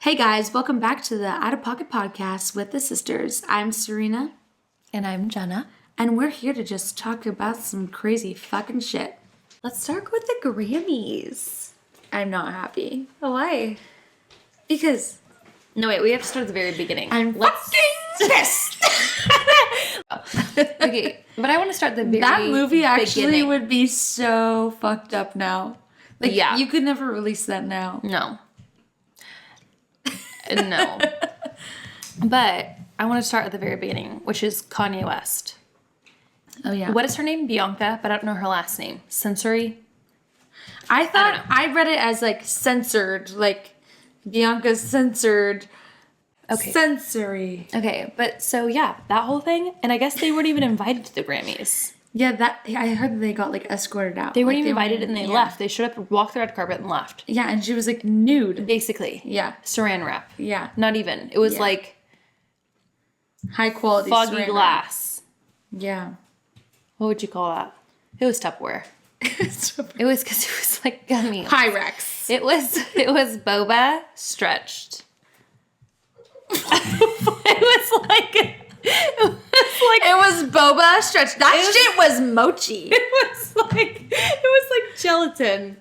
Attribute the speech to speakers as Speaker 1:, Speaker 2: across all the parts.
Speaker 1: Hey guys, welcome back to the Out of Pocket Podcast with the sisters. I'm Serena.
Speaker 2: And I'm Jenna.
Speaker 1: And we're here to just talk about some crazy fucking shit.
Speaker 2: Let's start with the Grammys.
Speaker 1: I'm not happy.
Speaker 2: Why?
Speaker 1: Because...
Speaker 2: No, wait, we have to start at the very beginning.
Speaker 1: I'm fucking pissed!
Speaker 2: Okay, but I want to start the very
Speaker 1: That movie actually
Speaker 2: beginning.
Speaker 1: would be so fucked up now. Like,
Speaker 2: Yeah.
Speaker 1: you could never release that now.
Speaker 2: No. No. But I want to start at the very beginning, which is Kanye West.
Speaker 1: Oh, yeah.
Speaker 2: What is her name? Bianca, but I don't know her last name. Sensory?
Speaker 1: I thought, I read it as, like, censored. Like, Bianca's censored.
Speaker 2: Okay.
Speaker 1: Sensory.
Speaker 2: Okay, but so yeah, that whole thing. And I guess they weren't even invited to the Grammys.
Speaker 1: Yeah, I heard that they got, like, escorted out.
Speaker 2: They weren't
Speaker 1: like,
Speaker 2: even invited and they left. They showed up, walked the red carpet, and left.
Speaker 1: Yeah, and she was, like, nude.
Speaker 2: Basically.
Speaker 1: Yeah.
Speaker 2: Saran wrap.
Speaker 1: Yeah.
Speaker 2: Not even. It was
Speaker 1: Yeah.
Speaker 2: like
Speaker 1: High quality
Speaker 2: foggy
Speaker 1: saran wrap.
Speaker 2: glass.
Speaker 1: Yeah.
Speaker 2: What would you call that? It was Tupperware. It was because it was like gummy.
Speaker 1: Pyrex.
Speaker 2: It was boba stretched.
Speaker 1: It was boba stretched. That shit was mochi.
Speaker 2: It was like gelatin.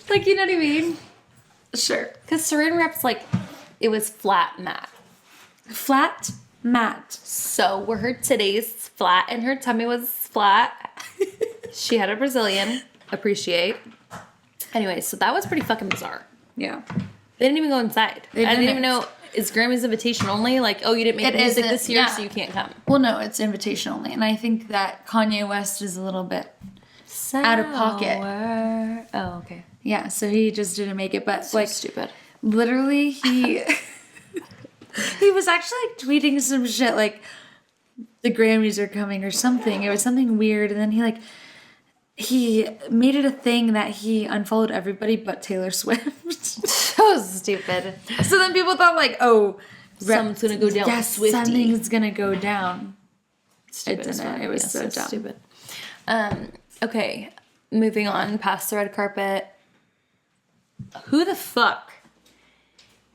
Speaker 2: Like, you know what I mean?
Speaker 1: Sure.
Speaker 2: Because saran wrap's like, it was flat matte.
Speaker 1: Flat matte.
Speaker 2: So were her titties flat and her tummy was flat. She had a Brazilian. Appreciate. Anyway, so that was pretty fucking bizarre.
Speaker 1: Yeah.
Speaker 2: They didn't even go inside. I didn't even
Speaker 1: didn't.
Speaker 2: know, is Grammys invitation only? Like, oh, you didn't make
Speaker 1: It
Speaker 2: music
Speaker 1: isn't,
Speaker 2: this year,
Speaker 1: yeah.
Speaker 2: so you can't come.
Speaker 1: Well, no, it's invitation only. And I think that Kanye West is a little bit out of pocket.
Speaker 2: Oh, okay.
Speaker 1: Yeah, so he just didn't make it. But,
Speaker 2: So
Speaker 1: like,
Speaker 2: stupid.
Speaker 1: literally, he was actually, like, tweeting some shit, like, the Grammys are coming or something. It was something weird. And then he made it a thing that he unfollowed everybody but Taylor Swift.
Speaker 2: So stupid.
Speaker 1: So then people thought, like, oh,
Speaker 2: Something's gonna go down.
Speaker 1: yes,
Speaker 2: Swiftie.
Speaker 1: something's gonna go down.
Speaker 2: Stupid
Speaker 1: It
Speaker 2: as
Speaker 1: didn't.
Speaker 2: fuck.
Speaker 1: It was
Speaker 2: Yes,
Speaker 1: so
Speaker 2: it's
Speaker 1: dumb.
Speaker 2: stupid. Okay, moving on past the red carpet. Who the fuck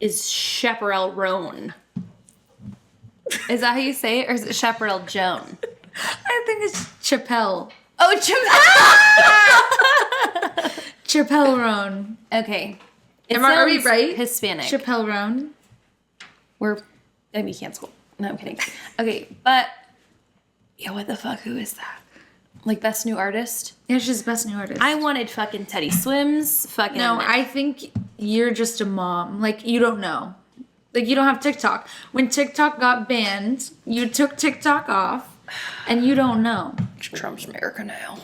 Speaker 2: is Chappell Roan? Is that how you say it, or is it Chappell Joan?
Speaker 1: I think it's Chappell.
Speaker 2: Oh,
Speaker 1: Chappell Roan.
Speaker 2: Okay.
Speaker 1: Are we right?
Speaker 2: Hispanic.
Speaker 1: Chappell Roan.
Speaker 2: We're gonna be canceled. No, I'm kidding. Okay, but yeah, what the fuck? Who is that? Like, best new artist?
Speaker 1: Yeah, she's best new artist.
Speaker 2: I wanted fucking Teddy Swims. Fucking
Speaker 1: No, I think you're just a mom. Like, you don't know. Like, you don't have TikTok. When TikTok got banned, you took TikTok off, and you don't know.
Speaker 2: Trump's America now.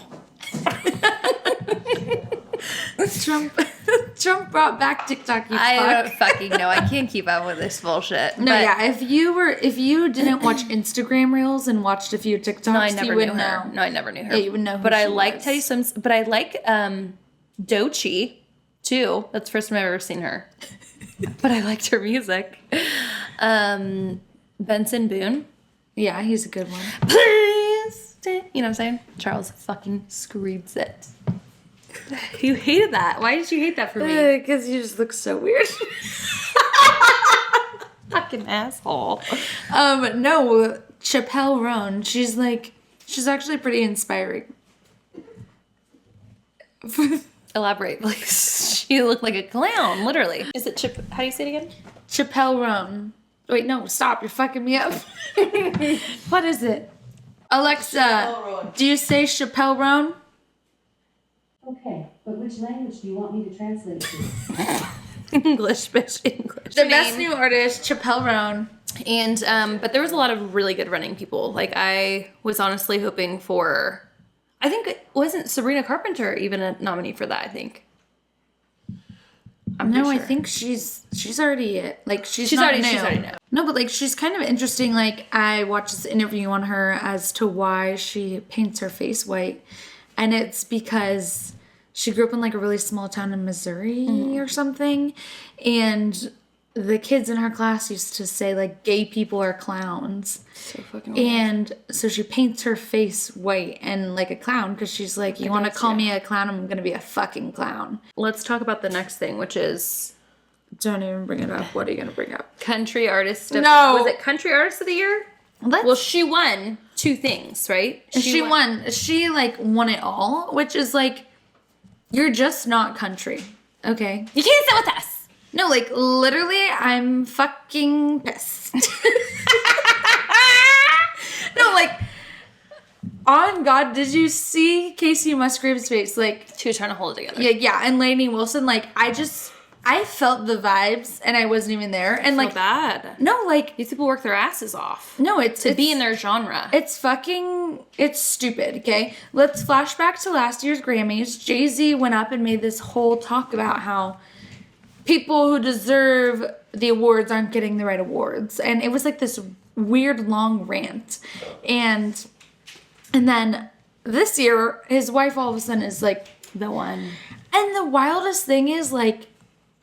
Speaker 1: Trump brought back TikTok. You
Speaker 2: I
Speaker 1: fuck.
Speaker 2: don't fucking know. I can't keep up with this bullshit.
Speaker 1: No,
Speaker 2: but
Speaker 1: yeah. If you didn't watch Instagram Reels and watched a few TikToks,
Speaker 2: No, I
Speaker 1: you
Speaker 2: never
Speaker 1: would
Speaker 2: knew her.
Speaker 1: know.
Speaker 2: No, I never knew her.
Speaker 1: Yeah, you would know who
Speaker 2: But I
Speaker 1: she
Speaker 2: like
Speaker 1: was.
Speaker 2: Teddy Swims. But I like Doechii too. That's the first time I've ever seen her. But I liked her music. Benson Boone.
Speaker 1: Yeah, he's a good one.
Speaker 2: Please. You know what I'm saying? Charles fucking screams it. You hated that. Why did you hate that for me?
Speaker 1: Because you just look so weird.
Speaker 2: Fucking asshole.
Speaker 1: No, Chappell Roan. She's actually pretty inspiring.
Speaker 2: Elaborate. Like, she looked like a clown, literally. Is it How do you say it again?
Speaker 1: Chappell Roan. Wait, no, stop. You're fucking me up. What is it? Alexa, do you say Chappell Roan?
Speaker 3: Okay, but which language do you want me to translate to?
Speaker 2: English, bitch, English.
Speaker 1: The best new artist, Chappell Roan.
Speaker 2: And, but there was a lot of really good running people. Like, I was honestly hoping for, I think it wasn't Sabrina Carpenter even a nominee for that, I think. I'm
Speaker 1: No,
Speaker 2: pretty
Speaker 1: I
Speaker 2: sure.
Speaker 1: think she's already it. Like, she's
Speaker 2: already
Speaker 1: new.
Speaker 2: new.
Speaker 1: No, but like she's kind of interesting. Like, I watched this interview on her as to why she paints her face white, and it's because she grew up in like a really small town in Missouri or something, and the kids in her class used to say like gay people are clowns.
Speaker 2: So fucking weird.
Speaker 1: And so she paints her face white and like a clown because she's like, you want to call me a clown? I'm going to be a fucking clown.
Speaker 2: Let's talk about the next thing, which is
Speaker 1: Don't even bring it up. What are you gonna bring up?
Speaker 2: Country artist of...
Speaker 1: No.
Speaker 2: Was it country artist of the year? Well, she won 2 things, right?
Speaker 1: She won. She like won it all, which is like, you're just not country. Okay.
Speaker 2: You can't sit with us.
Speaker 1: No, like literally, I'm fucking pissed. No, like, on God, did you see Casey Musgrave's face? Like,
Speaker 2: She was trying to hold it together.
Speaker 1: yeah, and Lainey Wilson, like, I felt the vibes, and I wasn't even there. And like,
Speaker 2: bad.
Speaker 1: no, like,
Speaker 2: These people work their asses off.
Speaker 1: no, it's
Speaker 2: Be in their genre.
Speaker 1: It's stupid, okay? Let's flash back to last year's Grammys. Jay-Z went up and made this whole talk about how people who deserve the awards aren't getting the right awards. And it was like this weird long rant. And then this year, his wife all of a sudden is like
Speaker 2: The one.
Speaker 1: And the wildest thing is, like,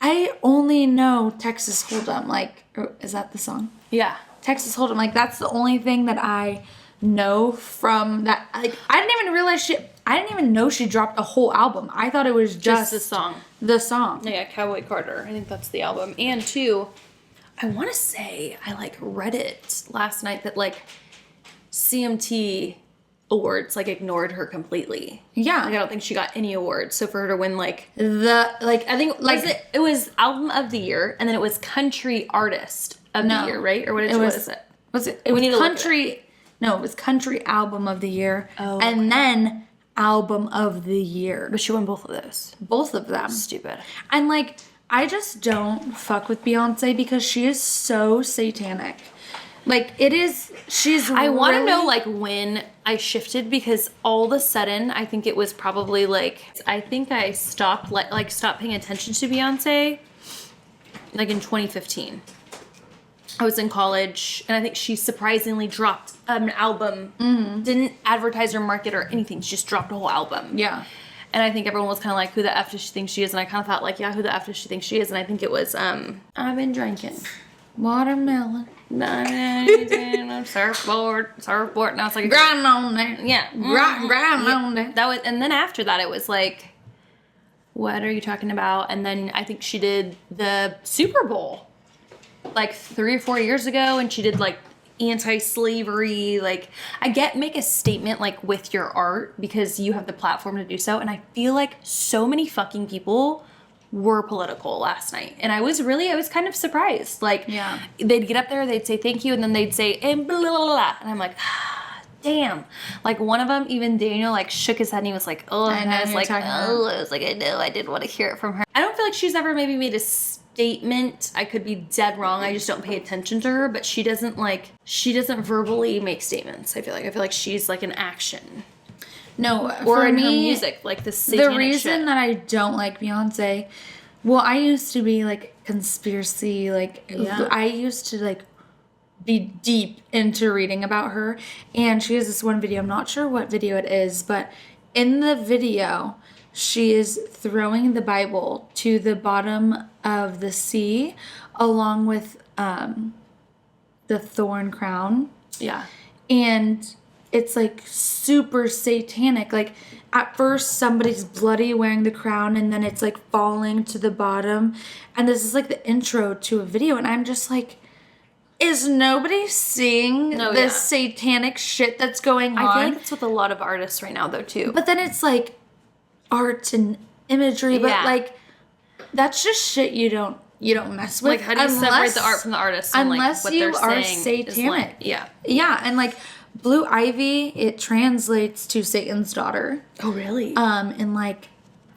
Speaker 1: I only know Texas Hold'em. Like, is that the song?
Speaker 2: Yeah.
Speaker 1: Texas Hold'em. Like, that's the only thing that I know from that. Like, I didn't even know she dropped a whole album. I thought it was just
Speaker 2: the song.
Speaker 1: The song.
Speaker 2: Yeah, Cowboy Carter. I think that's the album. And 2, I want to say I like read it last night that like CMT awards like ignored her completely.
Speaker 1: Yeah.
Speaker 2: Like I don't think she got any awards. So for her to win like
Speaker 1: I
Speaker 2: think like it was album of the year and then it was country artist of the year, right? Or what is it?
Speaker 1: Was it? It was country. No, it was country album of the year.
Speaker 2: Oh,
Speaker 1: and then album of the year.
Speaker 2: But she won both of those.
Speaker 1: Both of them.
Speaker 2: Stupid.
Speaker 1: And like, I just don't fuck with Beyonce because she is so satanic. Like,
Speaker 2: I want to know like when I shifted because all of a sudden I think it was probably like I think I stopped stopped paying attention to Beyonce like in 2015. I was in college and I think she surprisingly dropped an album. Mm-hmm. Didn't advertise or market or anything. She just dropped a whole album.
Speaker 1: Yeah.
Speaker 2: And I think everyone was kind of like, who the F does she think she is? And I kind of thought like, yeah, who the F does she think she is? And I think it was, I've been drinking.
Speaker 1: Watermelon.
Speaker 2: surfboard. Now it's like
Speaker 1: grind on there.
Speaker 2: Yeah.
Speaker 1: Grind on there.
Speaker 2: That was, and then after that, it was like, what are you talking about? And then I think she did the Super Bowl like 3 or 4 years ago, and she did like anti-slavery. Like, I get make a statement like with your art because you have the platform to do so. And I feel like so many fucking people were political last night, and I was kind of surprised. Like,
Speaker 1: yeah,
Speaker 2: they'd get up there, they'd say thank you, and then they'd say and blah, blah, blah, and I'm like, damn. Like one of them, even Daniel, like shook his head and he was like, oh, and I was like, I know, I didn't want to hear it from her. I don't feel like she's ever maybe made a statement. I could be dead wrong. I just don't pay attention to her, but she doesn't verbally make statements. I feel like she's like an action.
Speaker 1: No,
Speaker 2: or
Speaker 1: for
Speaker 2: in
Speaker 1: me,
Speaker 2: her music, like the satanic
Speaker 1: the reason
Speaker 2: shit.
Speaker 1: that I don't like Beyonce, well, I used to be like conspiracy, like I used to like be deep into reading about her, and she has this one video. I'm not sure what video it is, but in the video, she is throwing the Bible to the bottom of the sea, along with the thorn crown.
Speaker 2: Yeah,
Speaker 1: and it's like super satanic. Like at first somebody's bloody wearing the crown and then it's like falling to the bottom. And this is like the intro to a video. And I'm just like, is nobody seeing this satanic shit that's going on?
Speaker 2: I feel like it's with a lot of artists right now though too.
Speaker 1: But then it's like art and imagery. But like, that's just shit you don't mess with.
Speaker 2: Like, how do you separate the art from the artist? And
Speaker 1: unless
Speaker 2: like, what
Speaker 1: you
Speaker 2: they're
Speaker 1: are
Speaker 2: saying
Speaker 1: satanic.
Speaker 2: Yeah.
Speaker 1: Yeah, and like Blue Ivy, it translates to Satan's daughter.
Speaker 2: Oh, really?
Speaker 1: And like,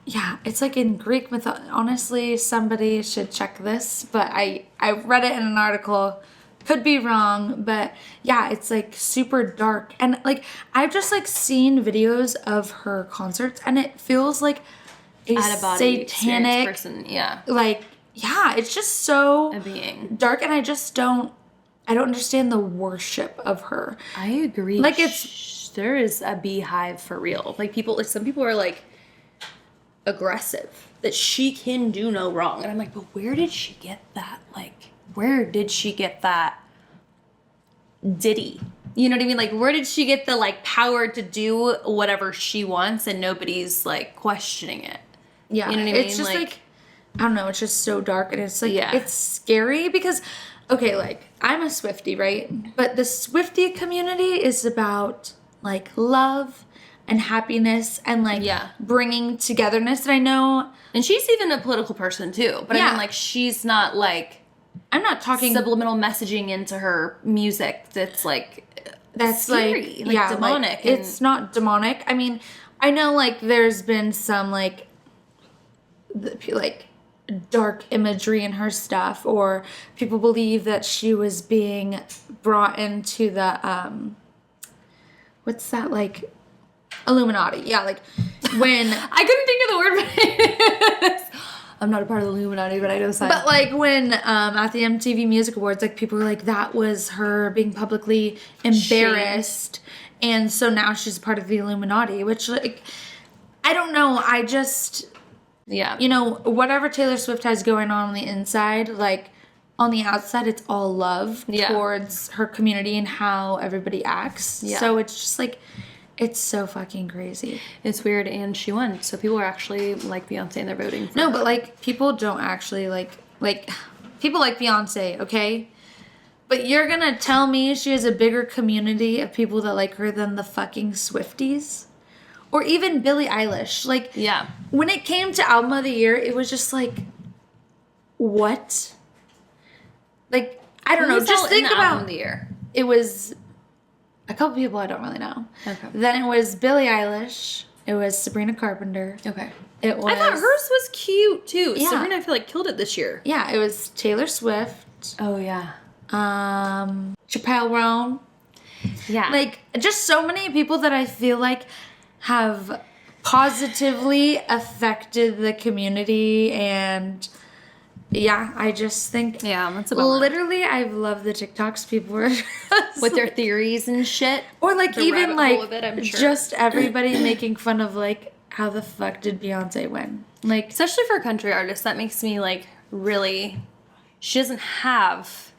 Speaker 1: yeah, it's like in Greek mythology. Honestly, somebody should check this, but I read it in an article. Could be wrong, but yeah, it's like super dark. And like, I've just like seen videos of her concerts, and it feels like a
Speaker 2: out-of-body
Speaker 1: satanic
Speaker 2: person. Yeah.
Speaker 1: Like, yeah, it's just so
Speaker 2: a being
Speaker 1: dark, and I don't understand the worship of her.
Speaker 2: I agree.
Speaker 1: Like,
Speaker 2: there is a beehive for real. Like some people are like aggressive that she can do no wrong, and I'm like, but where did she get that? Like, where did she get that ditty? You know what I mean? Like, where did she get the like power to do whatever she wants and nobody's like questioning it?
Speaker 1: Yeah,
Speaker 2: you know what I mean?
Speaker 1: It's just like I don't know, it's just so dark, and it's like,
Speaker 2: Yeah.
Speaker 1: it's scary because, okay, like, I'm a Swiftie, right? But the Swiftie community is about, like, love and happiness and, like,
Speaker 2: Yeah.
Speaker 1: bringing togetherness. And I know,
Speaker 2: And she's even a political person too. But I
Speaker 1: Yeah.
Speaker 2: mean, like, she's not like
Speaker 1: I'm not talking,
Speaker 2: subliminal messaging into her music that's like
Speaker 1: that's
Speaker 2: scary,
Speaker 1: like, yeah,
Speaker 2: demonic.
Speaker 1: like, it's not demonic. I mean, I know, like, there's been some, like dark imagery in her stuff, or people believe that she was being brought into the what's that, like, Illuminati. Yeah, like, when
Speaker 2: I couldn't think of the word, but I'm not a part of the Illuminati, but I know sign.
Speaker 1: but like when at the MTV Music Awards, like, people were like, that was her being publicly embarrassed, and so now she's part of the Illuminati, which, like, I don't know, I just,
Speaker 2: yeah.
Speaker 1: you know, whatever Taylor Swift has going on the inside, like, on the outside, it's all love towards her community and how everybody acts.
Speaker 2: Yeah.
Speaker 1: So it's just, like, it's so fucking crazy.
Speaker 2: It's weird, and she won, so people are actually like Beyonce and they're voting for
Speaker 1: No,
Speaker 2: her.
Speaker 1: but, like, people don't actually, like, people like Beyonce, okay? But you're gonna tell me she has a bigger community of people that like her than the fucking Swifties? Or even Billie Eilish. Like,
Speaker 2: Yeah.
Speaker 1: when it came to Album of the Year, it was just like, what? Like, I don't know.
Speaker 2: Who's
Speaker 1: Just
Speaker 2: all in
Speaker 1: think
Speaker 2: the album
Speaker 1: about
Speaker 2: of the year.
Speaker 1: it was a couple people I don't really know.
Speaker 2: Okay.
Speaker 1: Then it was Billie Eilish. It was Sabrina Carpenter.
Speaker 2: Okay.
Speaker 1: It was,
Speaker 2: I thought hers was cute too.
Speaker 1: Yeah.
Speaker 2: Sabrina, I feel like, killed it this year.
Speaker 1: Yeah, it was Taylor Swift.
Speaker 2: Oh yeah.
Speaker 1: Chappell Roan.
Speaker 2: Yeah.
Speaker 1: Like, just so many people that I feel like have positively affected the community, and yeah, I just think,
Speaker 2: yeah, that's about
Speaker 1: literally, I've loved the TikToks people were
Speaker 2: with their theories and shit.
Speaker 1: or like
Speaker 2: the
Speaker 1: even
Speaker 2: rabbit
Speaker 1: like
Speaker 2: hole of it, I'm sure.
Speaker 1: just everybody making fun of like, how the fuck did Beyonce win? Like,
Speaker 2: Especially for a country artist, that makes me like really. She doesn't have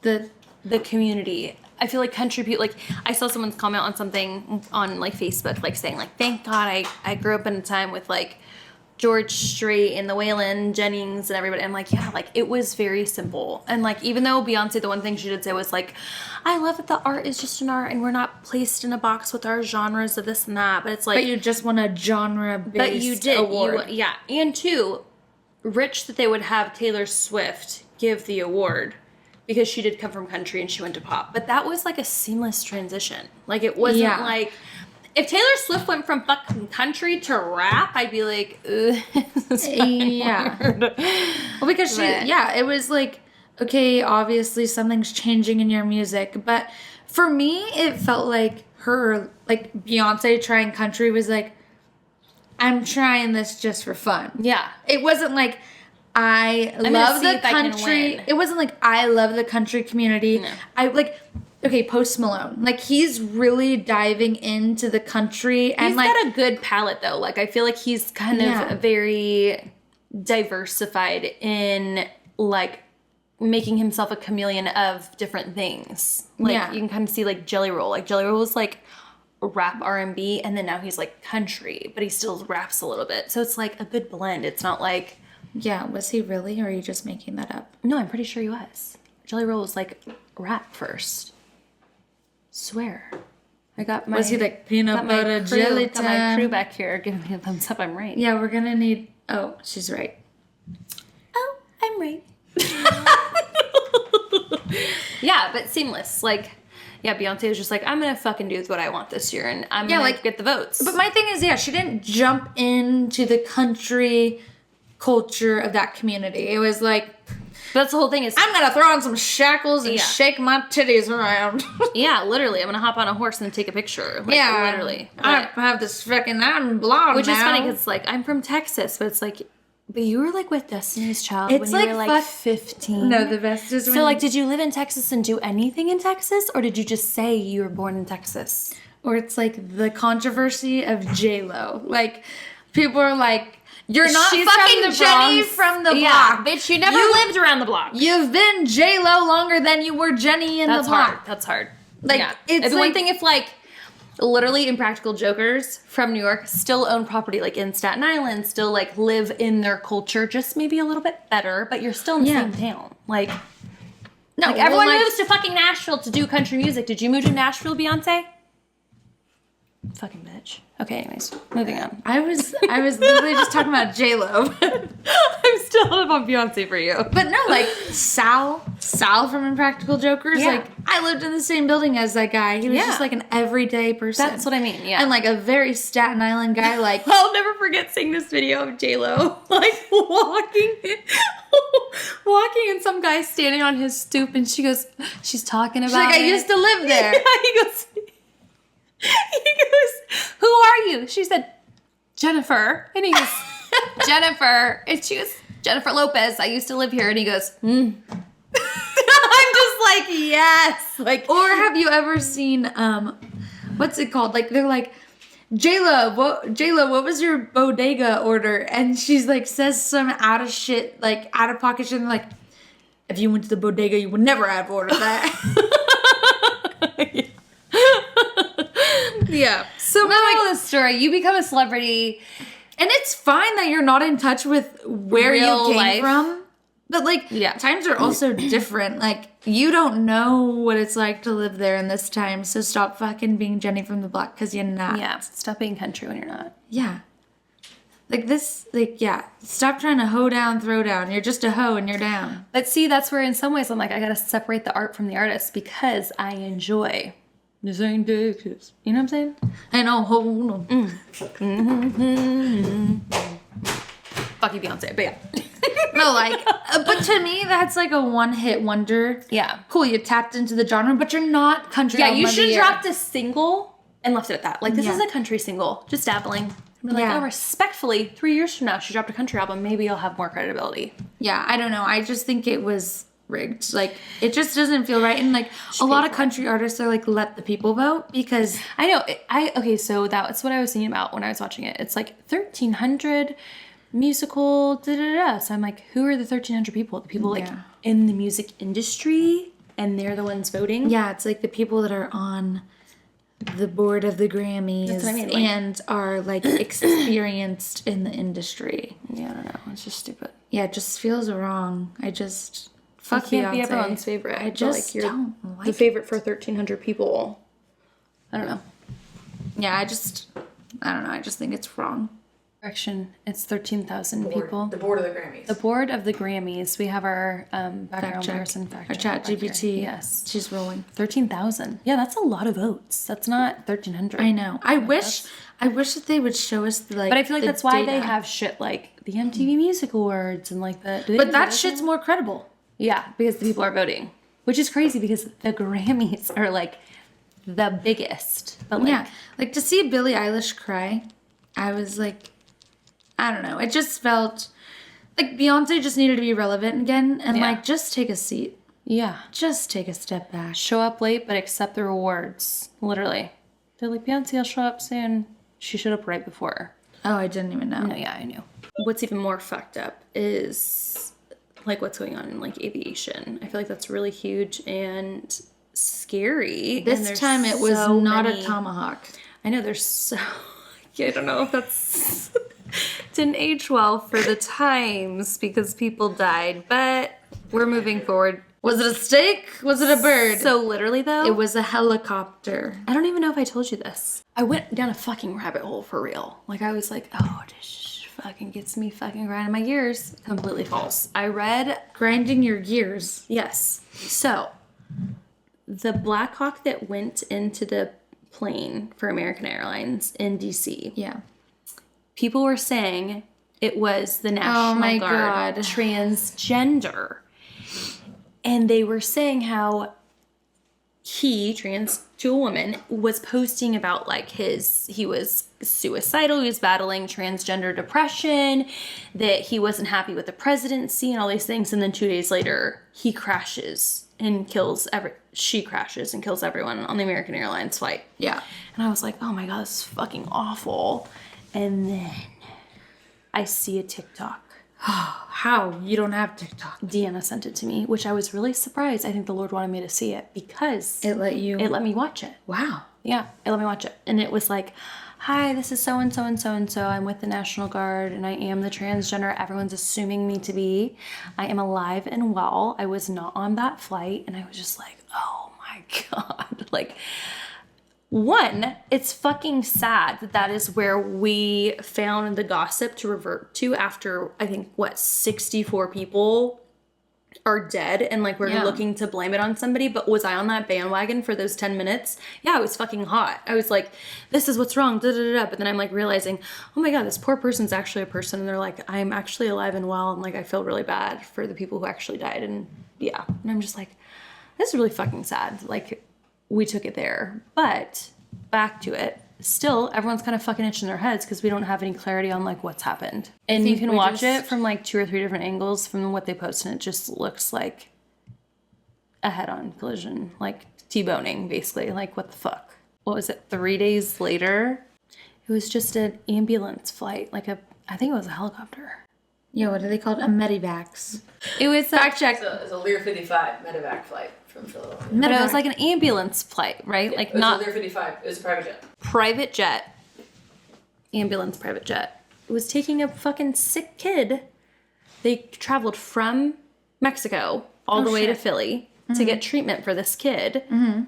Speaker 1: the
Speaker 2: community. I feel like country people, like, I saw someone's comment on something on like Facebook, like saying like, thank God I grew up in a time with like George Strait and the Waylon Jennings and everybody. I'm like, yeah, like, it was very simple. And like, even though Beyonce, the one thing she did say was like, I love that the art is just an art and we're not placed in a box with our genres of this and that, but it's like,
Speaker 1: but you just won a genre-based
Speaker 2: but you did,
Speaker 1: award.
Speaker 2: yeah. And two, rich that they would have Taylor Swift give the award because she did come from country and she went to pop. But that was like a seamless transition. Like, it wasn't
Speaker 1: Yeah.
Speaker 2: like, if Taylor Swift went from fucking country to rap, I'd be like, ugh, this is fucking
Speaker 1: Yeah.
Speaker 2: weird.
Speaker 1: Well, because
Speaker 2: But-
Speaker 1: it was like, okay, obviously something's changing in your music, but for me, it felt like her, like, Beyonce trying country was like, I'm trying this just for fun.
Speaker 2: Yeah.
Speaker 1: It wasn't like, I
Speaker 2: gonna
Speaker 1: love
Speaker 2: see
Speaker 1: the
Speaker 2: if I can
Speaker 1: country.
Speaker 2: win.
Speaker 1: It wasn't like, I love the country community.
Speaker 2: No.
Speaker 1: I like, okay, Post Malone. Like, he's really diving into the country and
Speaker 2: He's
Speaker 1: like,
Speaker 2: got a good palette though. Like, I feel like he's kind
Speaker 1: Yeah.
Speaker 2: of very diversified in like making himself a chameleon of different things. Like,
Speaker 1: Yeah.
Speaker 2: you can kind of see like Jelly Roll. Like, Jelly Roll was like rap R&B, and then now he's like country, but he still raps a little bit. So it's like a good blend. It's not like,
Speaker 1: yeah, was he really, or are you just making that up?
Speaker 2: no, I'm pretty sure he was. Jelly Roll was like rap first. Swear. I got my.
Speaker 1: Was he like peanut
Speaker 2: got my
Speaker 1: butter
Speaker 2: crew,
Speaker 1: jelly
Speaker 2: got my
Speaker 1: time?
Speaker 2: crew back here giving me a thumbs up. I'm right.
Speaker 1: Yeah, we're gonna need. Oh, she's right.
Speaker 2: Oh, I'm right. Yeah, but seamless. Like, yeah, Beyonce was just like, I'm gonna fucking do what I want this year, and I'm gonna
Speaker 1: like,
Speaker 2: get the votes.
Speaker 1: But my thing is, yeah, she didn't jump into the country culture of that community. It was like,
Speaker 2: that's the whole thing. Is
Speaker 1: I'm gonna throw on some shackles and
Speaker 2: Yeah.
Speaker 1: shake my titties around.
Speaker 2: yeah, literally, I'm gonna hop on a horse and take a picture. Like,
Speaker 1: Yeah,
Speaker 2: literally.
Speaker 1: I
Speaker 2: But-
Speaker 1: have this freaking. I'm blonde
Speaker 2: which
Speaker 1: now.
Speaker 2: is funny because like I'm from Texas, but it's like, but you were like with Destiny's Child
Speaker 1: It's
Speaker 2: when you
Speaker 1: like
Speaker 2: were like
Speaker 1: fuck-
Speaker 2: 15.
Speaker 1: No, the best is when.
Speaker 2: So like, did you live in Texas and do anything in Texas, or did you just say you were born in Texas?
Speaker 1: or it's like the controversy of J-Lo. Like, people are like, you're not
Speaker 2: She's
Speaker 1: fucking
Speaker 2: from the
Speaker 1: Jenny
Speaker 2: Bronx.
Speaker 1: from the
Speaker 2: Yeah,
Speaker 1: block.
Speaker 2: bitch, you never
Speaker 1: You-
Speaker 2: lived around the block.
Speaker 1: You've been J-Lo longer than you were Jenny in
Speaker 2: That's
Speaker 1: the block.
Speaker 2: hard. That's hard.
Speaker 1: Like,
Speaker 2: yeah.
Speaker 1: it's
Speaker 2: It'd be one
Speaker 1: like-
Speaker 2: thing if like literally impractical jokers from New York still own property like in Staten Island, still like live in their culture, just maybe a little bit better, but you're still in the same town. Like,
Speaker 1: No,
Speaker 2: like everyone moves to fucking Nashville to do country music. Did you move to Nashville, Beyonce? Fucking bitch. Okay, anyways, moving on.
Speaker 1: I was literally just talking about J-Lo.
Speaker 2: I'm still up on Beyonce for you.
Speaker 1: But no, like Sal from Impractical Jokers,
Speaker 2: Yeah.
Speaker 1: like I lived in the same building as that guy. He was
Speaker 2: Yeah.
Speaker 1: just like an everyday person.
Speaker 2: That's what I mean, yeah.
Speaker 1: And like a very Staten Island guy, like
Speaker 2: I'll never forget seeing this video of J-Lo, like walking and some guy standing on his stoop and she's talking about
Speaker 1: she's like, I
Speaker 2: it.
Speaker 1: used to live there.
Speaker 2: He goes, who are you? She said, Jennifer. And he goes, Jennifer. And she goes, Jennifer Lopez. I used to live here. And he goes, I'm just like, yes. Like,
Speaker 1: Or have you ever seen what's it called? Like they're like, J-Lo, what was your bodega order? And she's like says some out of pocket shit and like, if you went to the bodega, you would never have ordered that. Yeah.
Speaker 2: so moral of the story, you become a celebrity.
Speaker 1: And it's fine that you're not in touch with where
Speaker 2: Real
Speaker 1: you came
Speaker 2: life.
Speaker 1: from. But like times are also different. Like you don't know what it's like to live there in this time. So stop fucking being Jenny from the Block because you're not.
Speaker 2: Yeah. Stop being country when you're not.
Speaker 1: Yeah. Stop trying to hoe down, throw down. You're just a hoe and you're down.
Speaker 2: But see, that's where in some ways I'm like, I gotta separate the art from the artist because I enjoy the same dishes. You know what I'm saying?
Speaker 1: I know. Hold on.
Speaker 2: Fuck you, Beyonce. But yeah.
Speaker 1: No, like, but to me, that's like a one-hit wonder.
Speaker 2: Yeah.
Speaker 1: Cool, you tapped into the genre, but you're not country.
Speaker 2: Yeah,
Speaker 1: album
Speaker 2: you
Speaker 1: of the
Speaker 2: should
Speaker 1: year.
Speaker 2: drop this single and left it at that. Like, this
Speaker 1: Yeah.
Speaker 2: is a country single. Just dabbling. Be like,
Speaker 1: Yeah.
Speaker 2: oh, respectfully, 3 years from now, she dropped a country album. Maybe I'll have more credibility.
Speaker 1: Yeah, I don't know. I just think it was rigged. Like, it just doesn't feel right. And like, a lot of country artists are like, let the people vote because
Speaker 2: I know. Okay, so that's what I was thinking about when I was watching it. It's like 1,300 musical, da-da-da. So I'm like, who are the 1,300 people? The people like
Speaker 1: Yeah.
Speaker 2: in the music industry and they're the ones voting?
Speaker 1: yeah, it's like the people that are on the board of the Grammys
Speaker 2: That's what I mean, like-
Speaker 1: and are like experienced in the industry.
Speaker 2: Yeah, I don't know. It's just stupid.
Speaker 1: Yeah, it just feels wrong. I just fuck
Speaker 2: You can't be
Speaker 1: Beyonce.
Speaker 2: everyone's favorite.
Speaker 1: I
Speaker 2: but,
Speaker 1: just
Speaker 2: like, you're
Speaker 1: don't like
Speaker 2: the favorite for 1,300 people. I don't know.
Speaker 1: Yeah, I don't know. I just think it's wrong.
Speaker 2: Correction, it's 13,000 people.
Speaker 4: The board of the Grammys.
Speaker 2: The board of the Grammys. We have our background person fact
Speaker 1: Our
Speaker 2: check
Speaker 1: chat
Speaker 2: back here.
Speaker 1: GPT.
Speaker 2: Yes.
Speaker 1: She's rolling.
Speaker 2: 13,000. Yeah, that's a lot of votes. That's not 1,300.
Speaker 1: I know. I wish that they would show us the like.
Speaker 2: But I feel like
Speaker 1: the
Speaker 2: that's why they
Speaker 1: data.
Speaker 2: have shit like the MTV Music Awards and like the. do they
Speaker 1: But
Speaker 2: do
Speaker 1: that
Speaker 2: those
Speaker 1: shit's
Speaker 2: now?
Speaker 1: more credible.
Speaker 2: Yeah, because the people are voting, which is crazy because the Grammys are like the biggest. But like,
Speaker 1: Yeah, like to see Billie Eilish cry, I was like, I don't know. It just felt like Beyonce just needed to be relevant again, and
Speaker 2: Yeah.
Speaker 1: like just take a seat,
Speaker 2: yeah,
Speaker 1: just take a step back.
Speaker 2: show up late but accept the rewards. Literally, they're like Beyonce will show up soon. She showed up right before.
Speaker 1: Oh, I didn't even know.
Speaker 2: No, yeah, I knew. What's even more fucked up is like what's going on in like aviation. I feel like that's really huge and scary. And
Speaker 1: This
Speaker 2: there's
Speaker 1: time it was
Speaker 2: so
Speaker 1: not
Speaker 2: many-
Speaker 1: a tomahawk.
Speaker 2: I know there's so. I don't know if that's didn't age well for the times because people died, but we're moving forward.
Speaker 1: Was it a steak? Was it a bird?
Speaker 2: So literally though,
Speaker 1: it was a helicopter.
Speaker 2: I don't even know if I told you this. I went down a fucking rabbit hole for real. Like I was like, oh, this fucking gets me fucking grinding my gears. Completely false. I read,
Speaker 1: Grinding your gears.
Speaker 2: yes. So the Blackhawk that went into the plane for American Airlines in DC,
Speaker 1: Yeah.
Speaker 2: people were saying it was the National
Speaker 1: my
Speaker 2: Guard
Speaker 1: God.
Speaker 2: transgender. And they were saying how he, trans to a woman, was posting about like he was suicidal, he was battling transgender depression, that he wasn't happy with the presidency and all these things. And then 2 days later, she crashes and kills everyone on the American Airlines flight.
Speaker 1: Yeah.
Speaker 2: And I was like, oh my God, this is fucking awful. And then I see a TikTok
Speaker 1: How? You don't have TikTok.
Speaker 2: Deanna sent it to me, which I was really surprised. I think the Lord wanted me to see it because
Speaker 1: It let
Speaker 2: me watch it.
Speaker 1: Wow.
Speaker 2: Yeah, it let me watch it. And it was like, hi, this is so-and-so and so-and-so. I'm with the National Guard and I am the transgender everyone's assuming me to be. I am alive and well. I was not on that flight. And I was just like, oh my God. Like, one, it's fucking sad that that is where we found the gossip to revert to after, I think, 64 people are dead and like we're looking to blame it on somebody. But was I on that bandwagon for those 10 minutes? Yeah, it was fucking hot. I was like, this is what's wrong, da da da. But then I'm like realizing, oh my God, this poor person's actually a person. And they're like, I'm actually alive and well. And like, I feel really bad for the people who actually died. And yeah, and I'm just like, this is really fucking sad. Like, we took it there. But back to it. Still, everyone's kind of fucking itching their heads because we don't have any clarity on like what's happened. And you can watch it from like 2 or 3 different angles from what they post, and it just looks like a head-on collision, like T-boning, basically. Like, what the fuck? What was it? 3 days later, it was just an ambulance flight, like I think it was a helicopter.
Speaker 1: Yeah, what are they called? A medivacs.
Speaker 2: It was
Speaker 1: Fact check.
Speaker 4: It's a Lear 55 medevac flight from Philadelphia.
Speaker 2: But it was like an ambulance flight, right? Like
Speaker 4: It was
Speaker 2: not
Speaker 4: a Lear 55. It was a private jet.
Speaker 2: private jet, ambulance private jet. It was taking a fucking sick kid. They traveled from Mexico all the way to Philly to get treatment for this kid.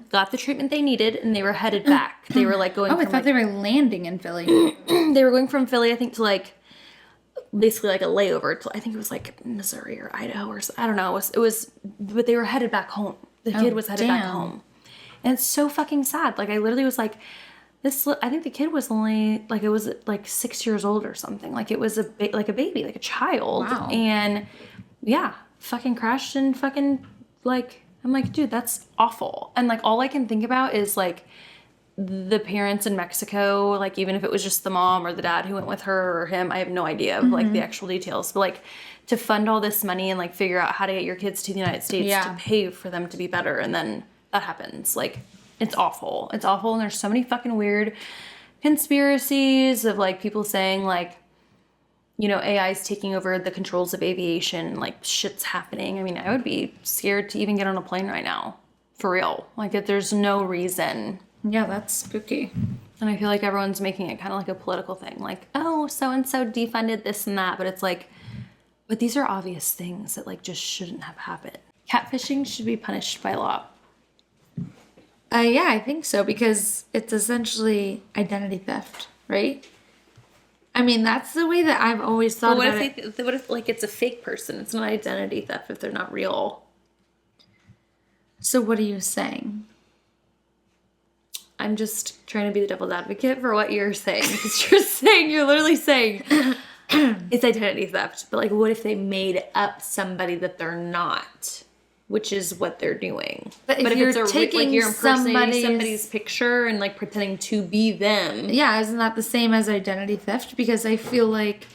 Speaker 2: Got the treatment they needed, and they were headed back. They were like going.
Speaker 1: Oh, I thought they were landing in Philly.
Speaker 2: They were going from Philly, I think, to like basically like a layover. To, I think it was like Missouri or Idaho or I don't know. It was, but they were headed back home. The kid was headed back home, and it's so fucking sad. Like I literally was like. I think the kid was only like, it was like 6 years old or something. Like it was like a baby, like a child.
Speaker 1: Wow.
Speaker 2: And yeah, fucking crashed and fucking like, I'm like, dude, that's awful. And like, all I can think about is like the parents in Mexico, like even if it was just the mom or the dad who went with her or him, I have no idea of like the actual details. But like to fund all this money and like figure out how to get your kids to the United States to pay for them to be better. And then that happens. Like, it's awful. It's awful. And there's so many fucking weird conspiracies of like people saying like, you know, AI is taking over the controls of aviation. Like shit's happening. I mean, I would be scared to even get on a plane right now. For real. Like if there's no reason.
Speaker 1: Yeah, that's spooky.
Speaker 2: And I feel like everyone's making it kind of like a political thing. Like, oh, so-and-so defunded this and that. But it's like, but these are obvious things that like just shouldn't have happened. Catfishing should be punished by law.
Speaker 1: Yeah, I think so because it's essentially identity theft, right? I mean, that's the way that I've always thought about it.
Speaker 2: What if like it's a fake person? It's not identity theft if they're not real.
Speaker 1: So what are you saying?
Speaker 2: I'm just trying to be the devil's advocate for what you're saying. Because you're literally saying it's identity theft. But like, what if they made up somebody that they're not? Which is what they're doing.
Speaker 1: But if you're taking
Speaker 2: like you're impersonating
Speaker 1: somebody's
Speaker 2: picture and like pretending to be them.
Speaker 1: Yeah, isn't that the same as identity theft? Because I feel like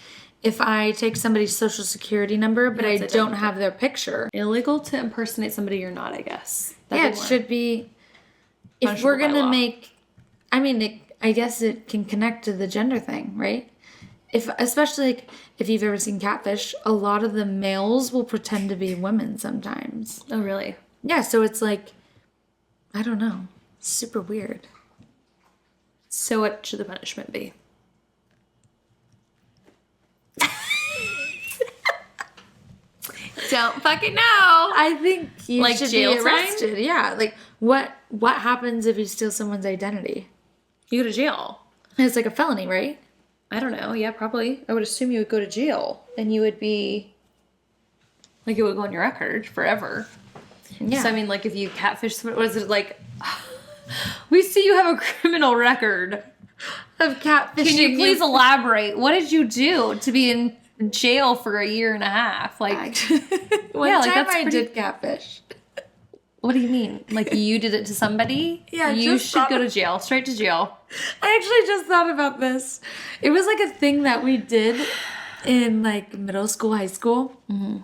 Speaker 1: if I take somebody's social security number, but I don't have their picture.
Speaker 2: Illegal to impersonate somebody you're not, I guess.
Speaker 1: It should be. If we're going to make, I mean, I guess it can connect to the gender thing, right? Especially like if you've ever seen Catfish, a lot of the males will pretend to be women sometimes.
Speaker 2: Oh, really?
Speaker 1: Yeah, so it's like, I don't know, super weird.
Speaker 2: So what should the punishment be? Don't fucking know.
Speaker 1: I think you
Speaker 2: like
Speaker 1: should
Speaker 2: jail
Speaker 1: be arrested. Time? Yeah, like what happens if you steal someone's identity?
Speaker 2: You go to jail.
Speaker 1: It's like a felony, right?
Speaker 2: I don't know. Yeah, probably. I would assume you would go to jail and you would be like, it would go on your record forever. Yeah. So I mean, like if you catfish someone, what is it like? We see you have a criminal record
Speaker 1: of catfishing.
Speaker 2: Can you please elaborate? What did you do to be in jail for 1.5 years? Like,
Speaker 1: one time I did catfish.
Speaker 2: What do you mean? Like you did it to somebody?
Speaker 1: Yeah,
Speaker 2: you should go to jail. Straight to jail.
Speaker 1: I actually just thought about this. It was like a thing that we did in like middle school, high school. Mm-hmm.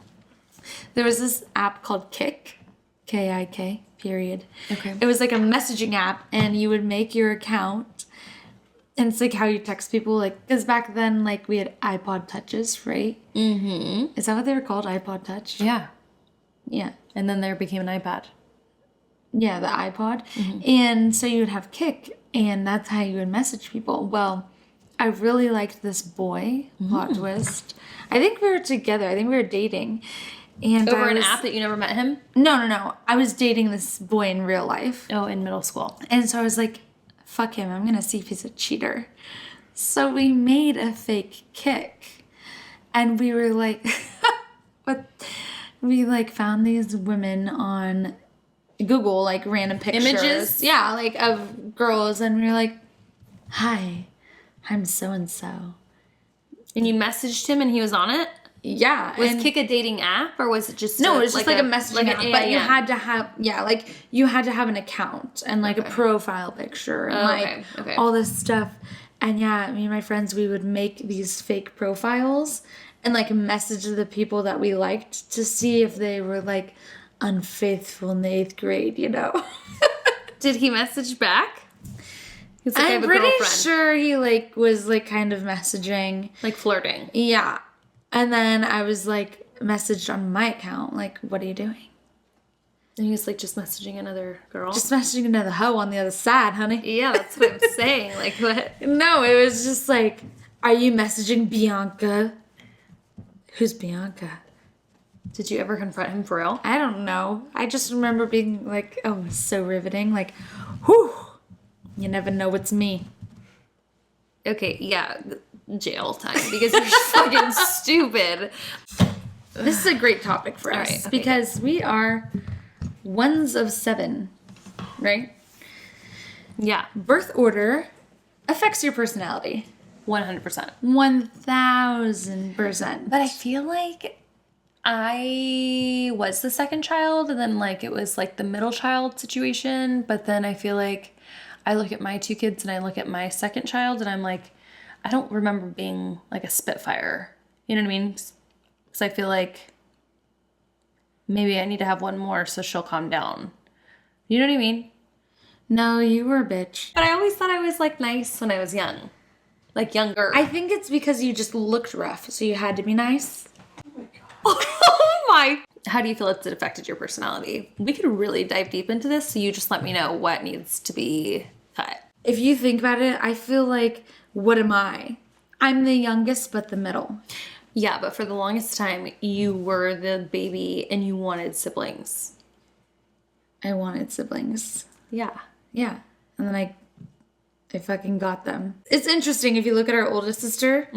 Speaker 1: There was this app called Kik, K-I-K, period.
Speaker 2: Okay.
Speaker 1: It was like a messaging app, and you would make your account And it's like how you text people, like, because back then, like, we had iPod Touches, right?
Speaker 2: Mm-hmm.
Speaker 1: Is that what they were called? iPod Touch?
Speaker 2: Yeah.
Speaker 1: Yeah.
Speaker 2: And then there became an iPad.
Speaker 1: Yeah, the iPod. And so you would have Kik, and that's how you would message people. Well, I really liked this boy, plot twist. I think we were together. I think we were dating. And
Speaker 2: Over
Speaker 1: I
Speaker 2: an
Speaker 1: was,
Speaker 2: app that you never met him?
Speaker 1: No. I was dating this boy in real life.
Speaker 2: Oh, in middle school.
Speaker 1: And so I was like, fuck him. I'm going to see if he's a cheater. So we made a fake Kik. And we were like, what? We like found these women on Google, like random pictures.
Speaker 2: Images?
Speaker 1: Yeah, like of girls. And we were like, hi, I'm so-and-so.
Speaker 2: And you messaged him and he was on it?
Speaker 1: Yeah.
Speaker 2: Was
Speaker 1: and
Speaker 2: Kik a dating app or was it just
Speaker 1: no, it was just like a messaging app, but you
Speaker 2: AIM?
Speaker 1: had to have, you had to have an account and like a profile picture and like all this stuff. And yeah, me and my friends, we would make these fake profiles and like message the people that we liked to see if they were like unfaithful in the 8th grade, you know?
Speaker 2: Did he message back? He's like, I have
Speaker 1: I'm
Speaker 2: a
Speaker 1: pretty
Speaker 2: girlfriend.
Speaker 1: sure he like was like kind of messaging.
Speaker 2: Like flirting.
Speaker 1: Yeah. And then I was like messaged on my account, like, what are you doing?
Speaker 2: And he was like just messaging another girl.
Speaker 1: Just messaging another hoe on the other side, honey.
Speaker 2: Yeah, that's what I'm saying. Like what?
Speaker 1: No, it was just like, are you messaging Bianca? Who's Bianca?
Speaker 2: Did you ever confront him for real?
Speaker 1: I don't know. I just remember being like, oh, it was so riveting. Like, whew, you never know what's me.
Speaker 2: Okay, yeah, jail time because you're fucking stupid.
Speaker 1: This is a great topic for us
Speaker 2: right, okay,
Speaker 1: because we are ones of 7, right?
Speaker 2: Yeah,
Speaker 1: Birth order affects your personality.
Speaker 2: 100%.
Speaker 1: 1000%.
Speaker 2: But I feel like I was the second child and then like it was like the middle child situation. But then I feel like I look at my 2 kids and I look at my second child and I'm like, I don't remember being like a spitfire. You know what I mean? Because I feel like maybe I need to have one more so she'll calm down. You know what I mean?
Speaker 1: No, you were a bitch.
Speaker 2: But I always thought I was like nice when I was young. Like younger.
Speaker 1: I think it's because you just looked rough, so you had to be nice.
Speaker 2: Oh my. How do you feel it's affected your personality? We could really dive deep into this, so you just let me know what needs to be cut.
Speaker 1: If you think about it, I feel like, what am I? I'm the youngest, but the middle.
Speaker 2: Yeah, but for the longest time, you were the baby and you wanted siblings.
Speaker 1: I wanted siblings.
Speaker 2: Yeah.
Speaker 1: Yeah. And then I fucking got them. It's interesting if you look at our oldest sister.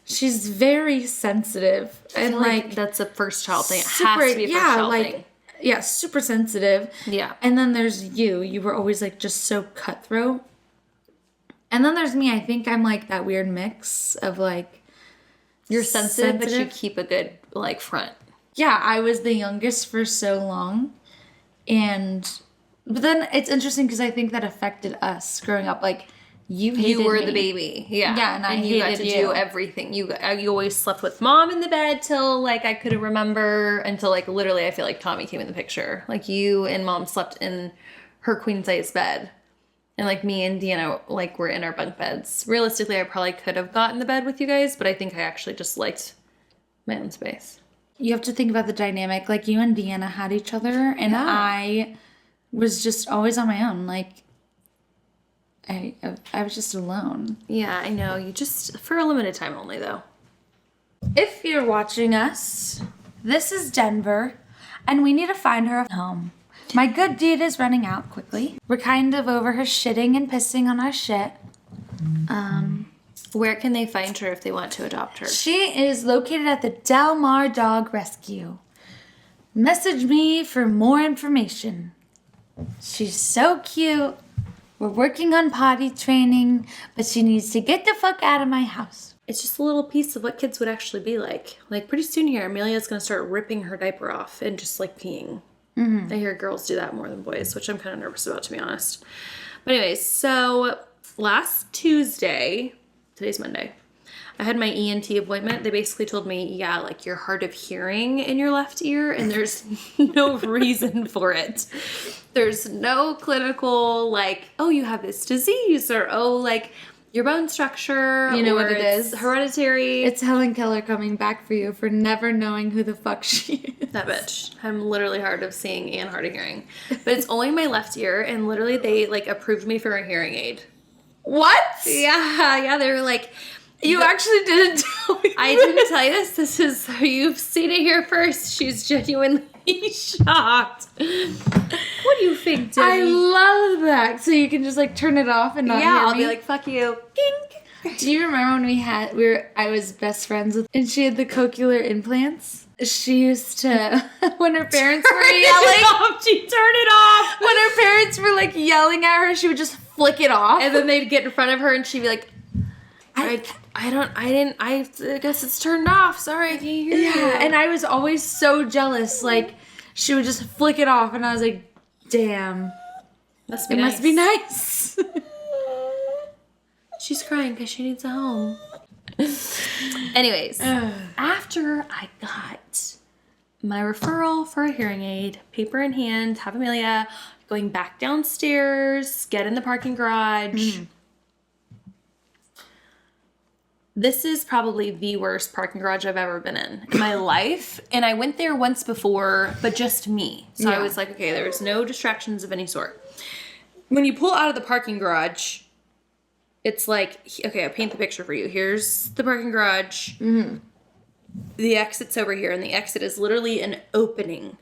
Speaker 1: She's very sensitive. And like
Speaker 2: that's a first child thing. It
Speaker 1: super,
Speaker 2: has to be a first child thing.
Speaker 1: Yeah, super sensitive.
Speaker 2: Yeah.
Speaker 1: And then there's you. You were always like just so cutthroat. And then there's me. I think I'm like that weird mix of like
Speaker 2: You're sensitive, but you keep a good like front.
Speaker 1: Yeah, I was the youngest for so long. But then it's interesting because I think that affected us growing up. Like, you
Speaker 2: were
Speaker 1: me.
Speaker 2: the baby. Yeah.
Speaker 1: Yeah, and I
Speaker 2: you got
Speaker 1: hated
Speaker 2: to
Speaker 1: you.
Speaker 2: do everything. You always slept with mom in the bed till like I couldn't remember until like literally I feel like Tommy came in the picture. Like you and mom slept in her queen size bed. And like me and Deanna like were in our bunk beds. Realistically, I probably could have gotten the bed with you guys, but I think I actually just liked my own space.
Speaker 1: You have to think about the dynamic. Like, you and Deanna had each other, and
Speaker 2: Yeah.
Speaker 1: I was just always on my own. Like, I was just alone.
Speaker 2: Yeah, I know. You just for a limited time only though.
Speaker 1: If you're watching us, this is Denver, and we need to find her a home. My good deed is running out quickly. We're kind of over her shitting and pissing on our shit.
Speaker 2: Where can they find her if they want to adopt her?
Speaker 1: She is located at the Del Mar Dog Rescue. Message me for more information. She's so cute. We're working on potty training, but she needs to get the fuck out of my house.
Speaker 2: It's just a little piece of what kids would actually be like. Like pretty soon here, Amelia's gonna start ripping her diaper off and just like peeing. I hear girls do that more than boys, which I'm kind of nervous about, to be honest. But anyways, so last Tuesday, today's Monday, I had my ENT appointment. They basically told me, yeah, like you're hard of hearing in your left ear and there's no reason for it. There's no clinical like, oh, you have this disease or, oh, like your bone structure.
Speaker 1: You know
Speaker 2: or
Speaker 1: what it
Speaker 2: it's
Speaker 1: is?
Speaker 2: Hereditary.
Speaker 1: It's Helen Keller coming back for you for never knowing who the fuck she is.
Speaker 2: That bitch. I'm literally hard of seeing and hard of hearing. But it's only my left ear, and literally they like approved me for a hearing aid.
Speaker 1: What?
Speaker 2: Yeah, they were like,
Speaker 1: You actually didn't tell me.
Speaker 2: I didn't tell you this. This is, you've seen it here first. She's genuinely shocked. What do you think, Debbie?
Speaker 1: I love that. So you can just like turn it off and not hear
Speaker 2: I'll
Speaker 1: me.
Speaker 2: be like, fuck you. Ding.
Speaker 1: Do you remember when I was best friends with, and she had the cochlear implants? She used to, when her parents were yelling.
Speaker 2: She turned it off.
Speaker 1: When her parents were like yelling at her, she would just flick it off.
Speaker 2: And then they'd get in front of her and she'd be like, I guess it's turned off. Sorry, I can't hear you.
Speaker 1: Yeah, and I was always so jealous. Like, she would just flick it off, and I was like, damn.
Speaker 2: Must be
Speaker 1: It
Speaker 2: nice.
Speaker 1: must be nice.
Speaker 2: She's crying because she needs a home. Anyways, after I got my referral for a hearing aid, paper in hand, have Amelia, going back downstairs, get in the parking garage. This is probably the worst parking garage I've ever been in my life. And I went there once before, but just me. So I
Speaker 1: Yeah.
Speaker 2: was like, okay, there's no distractions of any sort. When you pull out of the parking garage, it's like, okay, I'll paint the picture for you. Here's the parking garage. Mm-hmm. The exit's over here, and the exit is literally an opening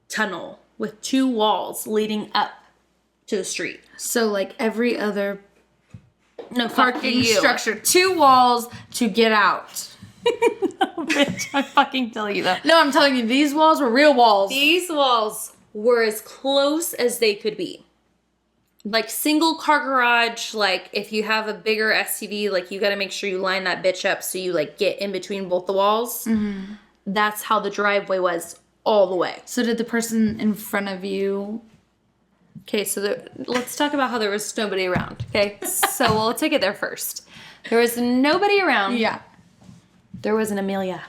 Speaker 2: tunnel with 2 walls leading up to the street.
Speaker 1: So, like every other
Speaker 2: No,
Speaker 1: parking structure, 2 walls to get out.
Speaker 2: No, bitch, I fucking tell you that.
Speaker 1: No, I'm telling you, these walls were real walls.
Speaker 2: These walls were as close as they could be. Like single car garage, like if you have a bigger SUV, like you got to make sure you line that bitch up so you like get in between both the walls. Mm-hmm. That's how the driveway was all the way.
Speaker 1: So did the person in front of you?
Speaker 2: Okay, so let's talk about how there was nobody around. Okay, so we'll take it there first. There was nobody around.
Speaker 1: Yeah.
Speaker 2: There was an Amelia.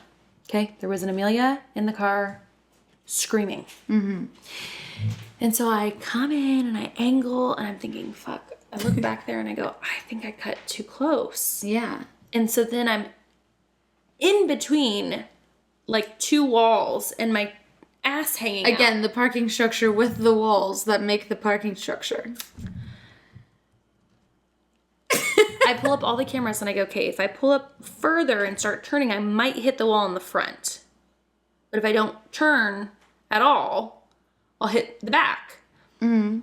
Speaker 2: Okay, there was an Amelia in the car screaming. Mm-hmm. And so I come in and I angle and I'm thinking, fuck. I look back there and I go, I think I cut too close.
Speaker 1: Yeah.
Speaker 2: And so then I'm in between like 2 walls and my ass hanging out.
Speaker 1: Again, the parking structure with the walls that make the parking structure.
Speaker 2: I pull up all the cameras and I go, okay, if I pull up further and start turning, I might hit the wall in the front. But if I don't turn at all, I'll hit the back. Mm-hmm.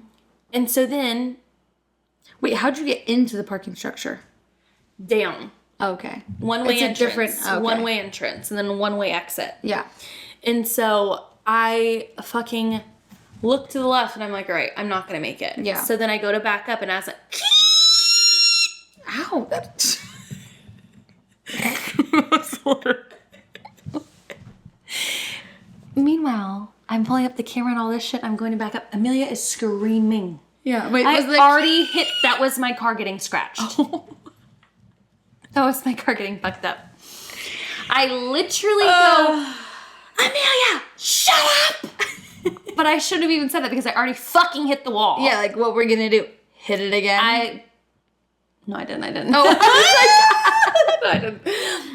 Speaker 2: And so then...
Speaker 1: Wait, how'd you get into the parking structure?
Speaker 2: Down.
Speaker 1: Okay.
Speaker 2: One-way
Speaker 1: It's a
Speaker 2: entrance.
Speaker 1: different... Okay.
Speaker 2: One-way entrance and then a one-way exit.
Speaker 1: Yeah.
Speaker 2: And so I fucking look to the left and I'm like, all right, I'm not going to make it.
Speaker 1: Yeah.
Speaker 2: So then I go to back up and I was like...
Speaker 1: Ow. That...
Speaker 2: Meanwhile, I'm pulling up the camera and all this shit. I'm going to back up. Amelia is screaming.
Speaker 1: Yeah. Wait,
Speaker 2: I
Speaker 1: was the...
Speaker 2: already hit... That was my car getting scratched. Oh. That was my car getting fucked up. I literally go, Amelia, shut up! But I shouldn't have even said that because I already fucking hit the wall.
Speaker 1: Yeah, like what we're gonna do? Hit it again?
Speaker 2: No, I didn't.
Speaker 1: Oh,
Speaker 2: No, I didn't.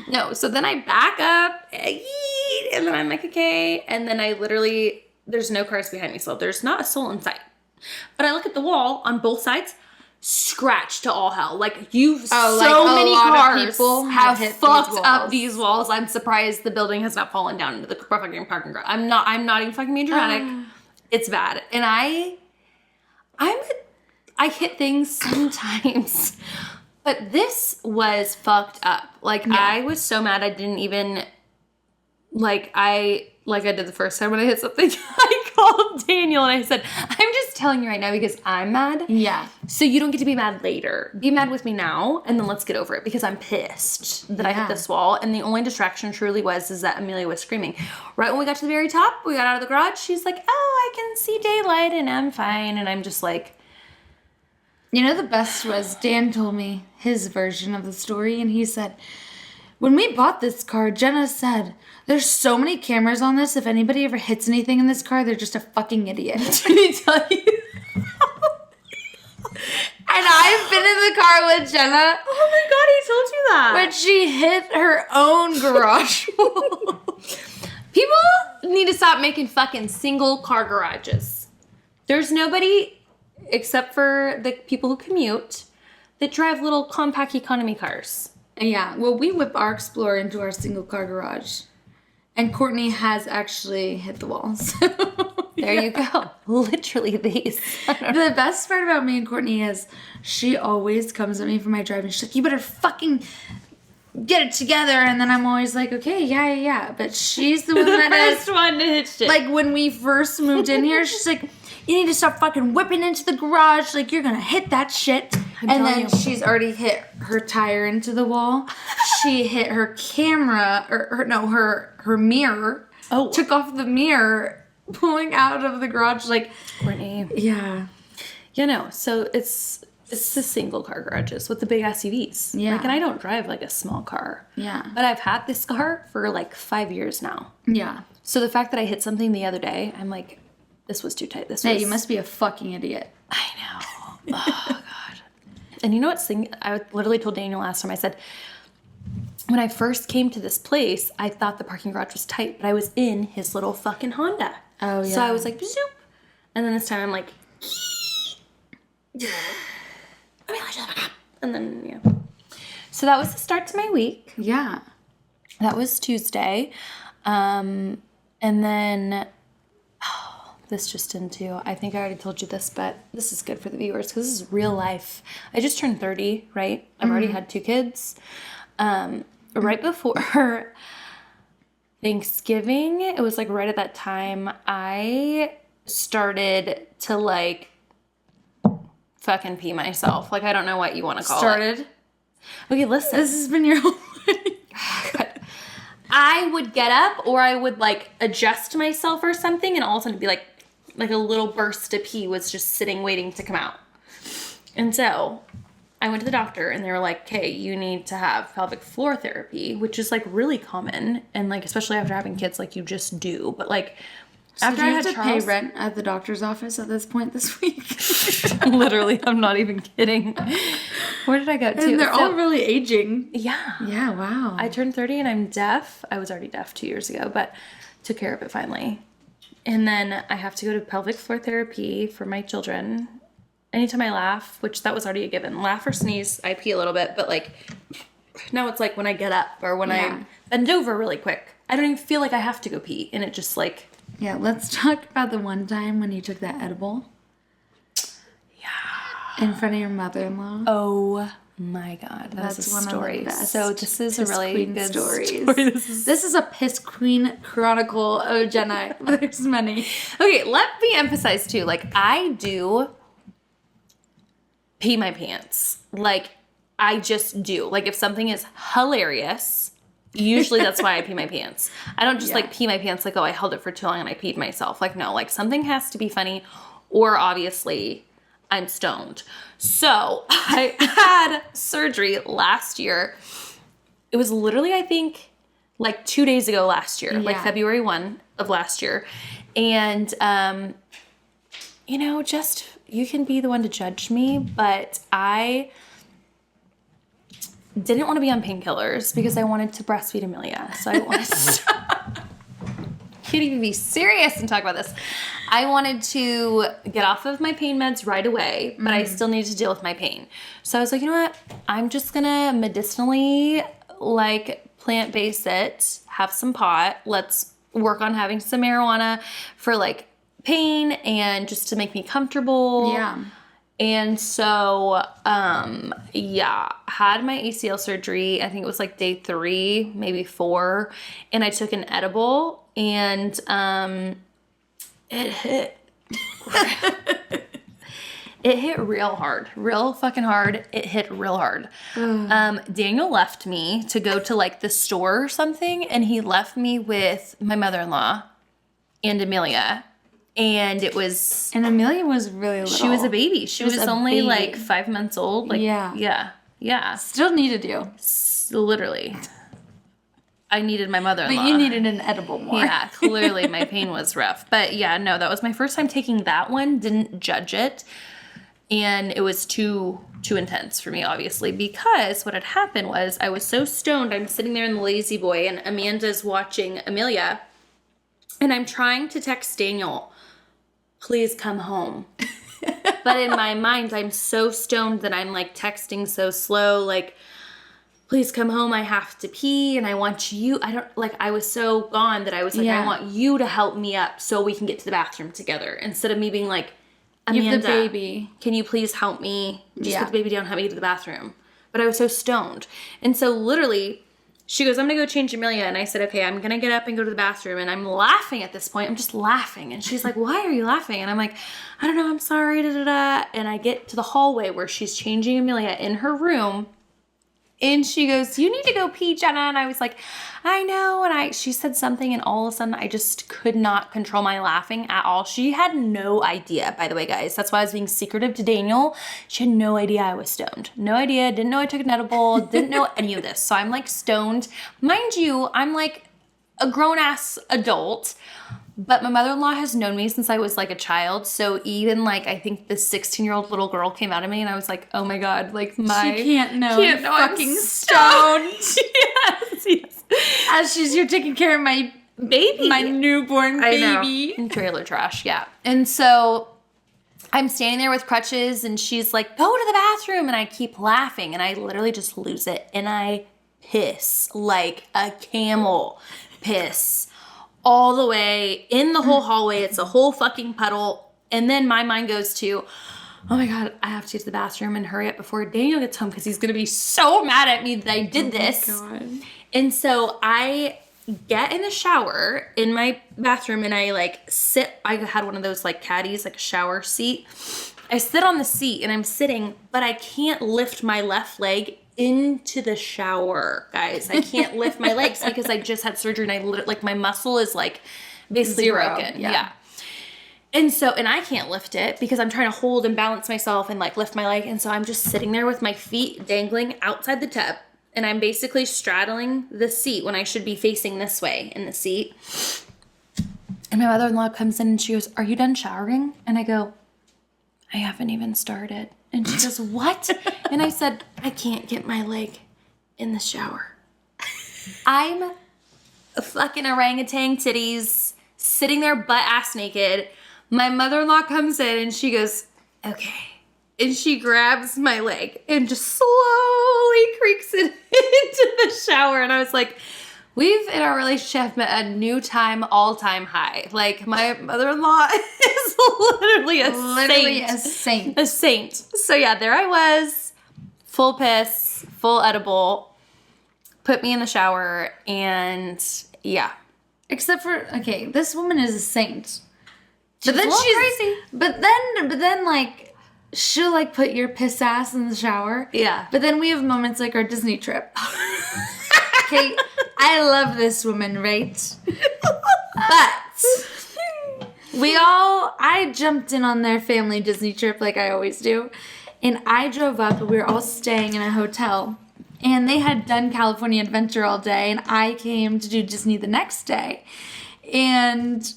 Speaker 2: No, so then I back up, and then I'm like, okay. And then I literally, there's no cars behind me, so there's not a soul in sight. But I look at the wall on both sides, scratched to all hell. Like, so many cars have
Speaker 1: hit
Speaker 2: fucked
Speaker 1: these
Speaker 2: up
Speaker 1: walls.
Speaker 2: these walls. I'm surprised the building has not fallen down into the fucking parking garage. I'm not even fucking being dramatic. It's bad. And I hit things sometimes. But this was fucked up. Like, yeah. I was so mad I didn't even, like I did the first time when I hit something, I called Daniel and I said, I'm just telling you right now because I'm mad.
Speaker 1: Yeah.
Speaker 2: So you don't get to be mad later. Be mad with me now, and then let's get over it because I'm pissed that I hit this wall. And the only distraction truly is that Amelia was screaming. Right when we got to the very top, we got out of the garage, she's like, oh, I can see daylight and I'm fine. And I'm just like...
Speaker 1: You know, the best was Dan told me his version of the story, and he said, when we bought this car, Jenna said, there's so many cameras on this, if anybody ever hits anything in this car, they're just a fucking idiot.
Speaker 2: Did he tell you?
Speaker 1: I've been in the car with Jenna
Speaker 2: Oh my god, he told you that.
Speaker 1: when she hit her own garage wall.
Speaker 2: People need to stop making fucking single car garages. There's nobody, except for the people who commute, that drive little compact economy cars.
Speaker 1: Yeah, well, we whip our Explorer into our single car garage. And Courtney has actually hit the wall. So
Speaker 2: There you go. Literally these.
Speaker 1: the best part about me and Courtney is she always comes at me for my driving. She's like, you better fucking get it together. And then I'm always like, okay, yeah. But she's the one that is.
Speaker 2: First one to hit shit.
Speaker 1: Like, when we first moved in here, she's like, you need to stop fucking whipping into the garage. Like, you're gonna hit that shit. And
Speaker 2: telling
Speaker 1: then
Speaker 2: you.
Speaker 1: she's already hit her tire into the wall. She hit her camera, her mirror.
Speaker 2: Oh.
Speaker 1: Took off the mirror, pulling out of the garage. Like,
Speaker 2: Courtney.
Speaker 1: yeah.
Speaker 2: You know, so it's the single car garages with the big SUVs.
Speaker 1: Yeah.
Speaker 2: Like, and I don't drive like a small car.
Speaker 1: Yeah.
Speaker 2: But I've had this car for like 5 years now.
Speaker 1: Yeah.
Speaker 2: So the fact that I hit something the other day, I'm like, this was too tight. This
Speaker 1: Hey,
Speaker 2: was...
Speaker 1: you must be a fucking idiot.
Speaker 2: I know. Oh, God. And you know what's thing? I literally told Daniel last time, I said, when I first came to this place, I thought the parking garage was tight, but I was in his little fucking Honda.
Speaker 1: Oh,
Speaker 2: So
Speaker 1: yeah.
Speaker 2: I was like, zoop. And then this time I'm like, and then, yeah. So that was the start to my week.
Speaker 1: Yeah.
Speaker 2: That was Tuesday. And then, this just into, I think I already told you this, but this is good for the viewers because this is real life. I just turned 30, right? I've already had 2 kids. Right before Thanksgiving, it was like right at that time, I started to like fucking pee myself. Like, I don't know what you want to call it. Okay, listen.
Speaker 1: This has been your whole life.
Speaker 2: I would get up or I would like adjust myself or something and all of a sudden it'd be like a little burst of pee was just sitting waiting to come out. And so I went to the doctor and they were like, okay, you need to have pelvic floor therapy, which is like really common. And like, especially after having kids, like you just do. But like, after
Speaker 1: Do you
Speaker 2: I
Speaker 1: have
Speaker 2: had
Speaker 1: to
Speaker 2: Charles,
Speaker 1: pay rent at the doctor's office at this point this week?
Speaker 2: literally, I'm not even kidding. Where did I go to?
Speaker 1: And they're
Speaker 2: So-
Speaker 1: all really aging.
Speaker 2: yeah.
Speaker 1: Yeah, wow.
Speaker 2: I turned 30 and I'm deaf. I was already deaf 2 years ago, but took care of it finally. And then I have to go to pelvic floor therapy for my children. Anytime I laugh, which that was already a given, laugh or sneeze, I pee a little bit, but like now it's like when I get up or when
Speaker 1: Yeah.
Speaker 2: I bend over really quick. I don't even feel like I have to go pee. And it just like,
Speaker 1: Yeah, let's talk about the one time when you took that edible. Yeah. In front of your mother-in-law.
Speaker 2: oh my God,
Speaker 1: That's
Speaker 2: that's a
Speaker 1: one
Speaker 2: story.
Speaker 1: of the best
Speaker 2: So this is a
Speaker 1: piss
Speaker 2: really
Speaker 1: queen
Speaker 2: good
Speaker 1: stories.
Speaker 2: story.
Speaker 1: This is a piss queen chronicle of Jenna. There's many.
Speaker 2: Okay, let me emphasize too, like I do pee my pants. Like I just do. Like if something is hilarious, usually that's why I pee my pants. I don't just like pee my pants like, oh, I held it for too long and I peed myself. Like no, like something has to be funny or obviously I'm stoned. So I had surgery last year. It was literally, I think, like 2 days ago last year, like
Speaker 1: Yeah.
Speaker 2: February 1 of last year. And, you know, just, you can be the one to judge me, but I didn't want to be on painkillers because I wanted to breastfeed Amelia. So I wanted to, can't even be serious and talk about this. I wanted to get off of my pain meds right away, but I still needed to deal with my pain. So I was like, you know what? I'm just gonna medicinally, like, plant-based it, have some pot. Let's work on having some marijuana for, like, pain and just to make me comfortable.
Speaker 1: Yeah.
Speaker 2: And so, yeah, had my ACL surgery. I think it was like day 3, maybe 4. And I took an edible and it hit. It hit real hard. Real fucking hard. It hit real hard. Daniel left me to go to like the store or something. And he left me with my mother-in-law and Amelia. And it was...
Speaker 1: And Amelia was really little.
Speaker 2: She was a baby. She was
Speaker 1: a
Speaker 2: only
Speaker 1: baby.
Speaker 2: like 5 months old. Like,
Speaker 1: Yeah.
Speaker 2: Yeah.
Speaker 1: Still needed you.
Speaker 2: Literally. I needed my mother-in-law.
Speaker 1: But you needed an edible more.
Speaker 2: Yeah, clearly my pain was rough. But yeah, no, that was my first time taking that one. Didn't judge it. And it was too intense for me, obviously, because what had happened was I was so stoned. I'm sitting there in the lazy boy, and Amanda's watching Amelia, and I'm trying to text Daniel, please come home. But in my mind, I'm so stoned that I'm like texting so slow, like, please come home, I have to pee, and I want you, I was so gone that I was like, I want you to help me up so we can get to the bathroom together, instead of me being like, Amanda,
Speaker 1: you have the baby.
Speaker 2: Can you please help me? Just put the baby down, help me get to the bathroom. But I was so stoned. And so literally, she goes, I'm going to go change Amelia. And I said, okay, I'm going to get up and go to the bathroom. And I'm laughing at this point. I'm just laughing. And she's like, why are you laughing? And I'm like, I don't know, I'm sorry, da-da-da. And I get to the hallway where she's changing Amelia in her room. And she goes, you need to go pee, Jenna. And I was like, I know. And she said something, and all of a sudden I just could not control my laughing at all. She had no idea, by the way, guys. That's why I was being secretive to Daniel. She had no idea I was stoned. No idea. Didn't know I took an edible. Didn't know any of this. So I'm like stoned. Mind you, I'm like a grown-ass adult. But my mother-in-law has known me since I was like a child. So even like, I think the 16-year-old little girl came out of me, and I was like, oh my God, like
Speaker 1: She can't know I'm
Speaker 2: fucking
Speaker 1: stoned.
Speaker 2: yes.
Speaker 1: As you're taking care of my
Speaker 2: Baby.
Speaker 1: my newborn
Speaker 4: I know.
Speaker 1: baby.
Speaker 2: In trailer trash, yeah. And so I'm standing there with crutches, and she's like, go to the bathroom. And I keep laughing, and I literally just lose it. And I piss like a camel piss all the way in the whole hallway. It's a whole fucking puddle. And then my mind goes to, oh my God, I have to get to the bathroom and hurry up before Daniel gets home, because he's going to be so mad at me that I did this.
Speaker 1: God.
Speaker 2: And so I get in the shower in my bathroom, and I like sit. I had one of those like caddies, like a shower seat. I sit on the seat, and I'm sitting, but I can't lift my left leg into the shower, guys. I can't lift my legs because I just had surgery, and I like my muscle is like basically
Speaker 1: Zero.
Speaker 2: broken. Yeah. And so, and I can't lift it because I'm trying to hold and balance myself and like lift my leg. And so I'm just sitting there with my feet dangling outside the tub, and I'm basically straddling the seat when I should be facing this way in the seat. And my mother-in-law comes in, and she goes, are you done showering? And I go, I haven't even started. And she goes, what? And I said, I can't get my leg in the shower. I'm a fucking orangutan titties, sitting there butt ass naked. My mother-in-law comes in, and she goes, okay. And she grabs my leg and just slowly creaks it into the shower. And I was like, we've, in our relationship, met a new all-time high. Like, my mother-in-law is literally a saint. A saint. So, yeah, there I was, full piss, full edible, put me in the shower, and, yeah.
Speaker 1: Except for, okay, this woman is a saint.
Speaker 2: But then she's crazy.
Speaker 1: But then, like, she'll, like, put your piss ass in the shower.
Speaker 2: Yeah.
Speaker 1: But then we have moments like our Disney trip. Okay, I love this woman, right? But I jumped in on their family Disney trip like I always do. And I drove up, and we were all staying in a hotel. And they had done California Adventure all day, and I came to do Disney the next day. And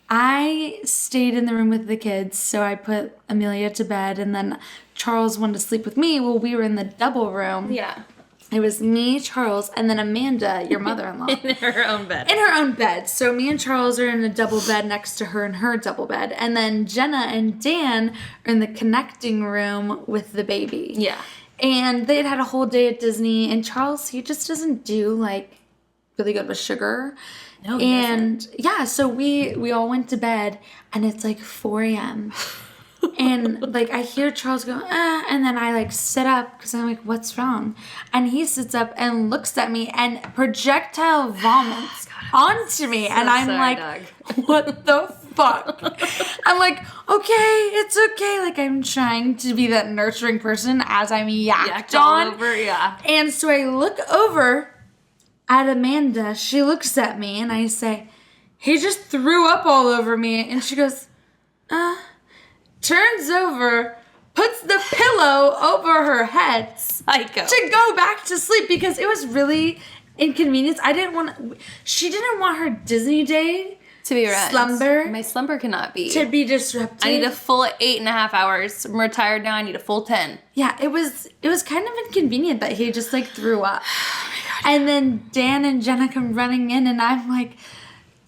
Speaker 1: I stayed in the room with the kids, so I put Amelia to bed, and then Charles wanted to sleep with me. Well, we were in the double room.
Speaker 2: Yeah.
Speaker 1: It was me, Charles, and then Amanda, your mother-in-law.
Speaker 2: In her own bed.
Speaker 1: In her own bed. So me and Charles are in a double bed next to her in her double bed. And then Jenna and Dan are in the connecting room with the baby.
Speaker 2: Yeah.
Speaker 1: And they had a whole day at Disney. And Charles, he just doesn't do, like, really good with sugar.
Speaker 2: No, he
Speaker 1: and, yeah, so we all went to bed. And it's, like, 4 a.m. And, like, I hear Charles go, and then I, like, sit up because I'm like, what's wrong? And he sits up and looks at me and projectile vomits onto me. And I'm
Speaker 2: sorry,
Speaker 1: like, what the fuck? I'm like, okay, it's okay. Like, I'm trying to be that nurturing person as I'm yacked on.
Speaker 2: Over, yeah.
Speaker 1: And so I look over at Amanda. She looks at me and I say, he just threw up all over me. And she goes, turns over, puts the pillow over her head
Speaker 2: Psycho.
Speaker 1: to go back to sleep because it was really inconvenient. She didn't want her Disney day
Speaker 2: To be right.
Speaker 1: slumber
Speaker 2: My slumber cannot be.
Speaker 1: to be disrupted.
Speaker 2: I need a full 8.5 hours. I'm retired now. I need a full 10.
Speaker 1: Yeah, it was kind of inconvenient that he just like threw up. Oh my God. And then Dan and Jenna come running in and I'm like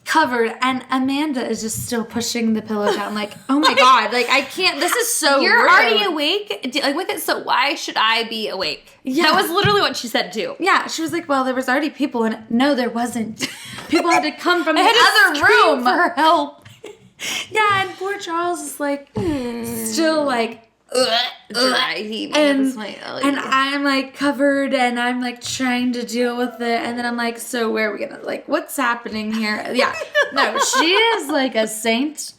Speaker 1: covered and Amanda is just still pushing the pillow down like, oh my God, like I can't, this is so
Speaker 2: You're
Speaker 1: rude.
Speaker 2: already awake? Like with it, so why should I be awake?
Speaker 1: Yeah.
Speaker 2: That was literally what she said too.
Speaker 1: Yeah, she was like, well, there was already people in it. No, there wasn't. People had to come from the
Speaker 2: I had to
Speaker 1: other
Speaker 2: scream
Speaker 1: room
Speaker 2: for help.
Speaker 1: Yeah, and poor Charles is like still like
Speaker 2: Dry heaving at
Speaker 1: and
Speaker 2: this point. Oh,
Speaker 1: and
Speaker 2: yeah.
Speaker 1: I'm like covered and I'm like trying to deal with it and then I'm like, so where are we gonna like what's happening here? Yeah. No, she is like a saint.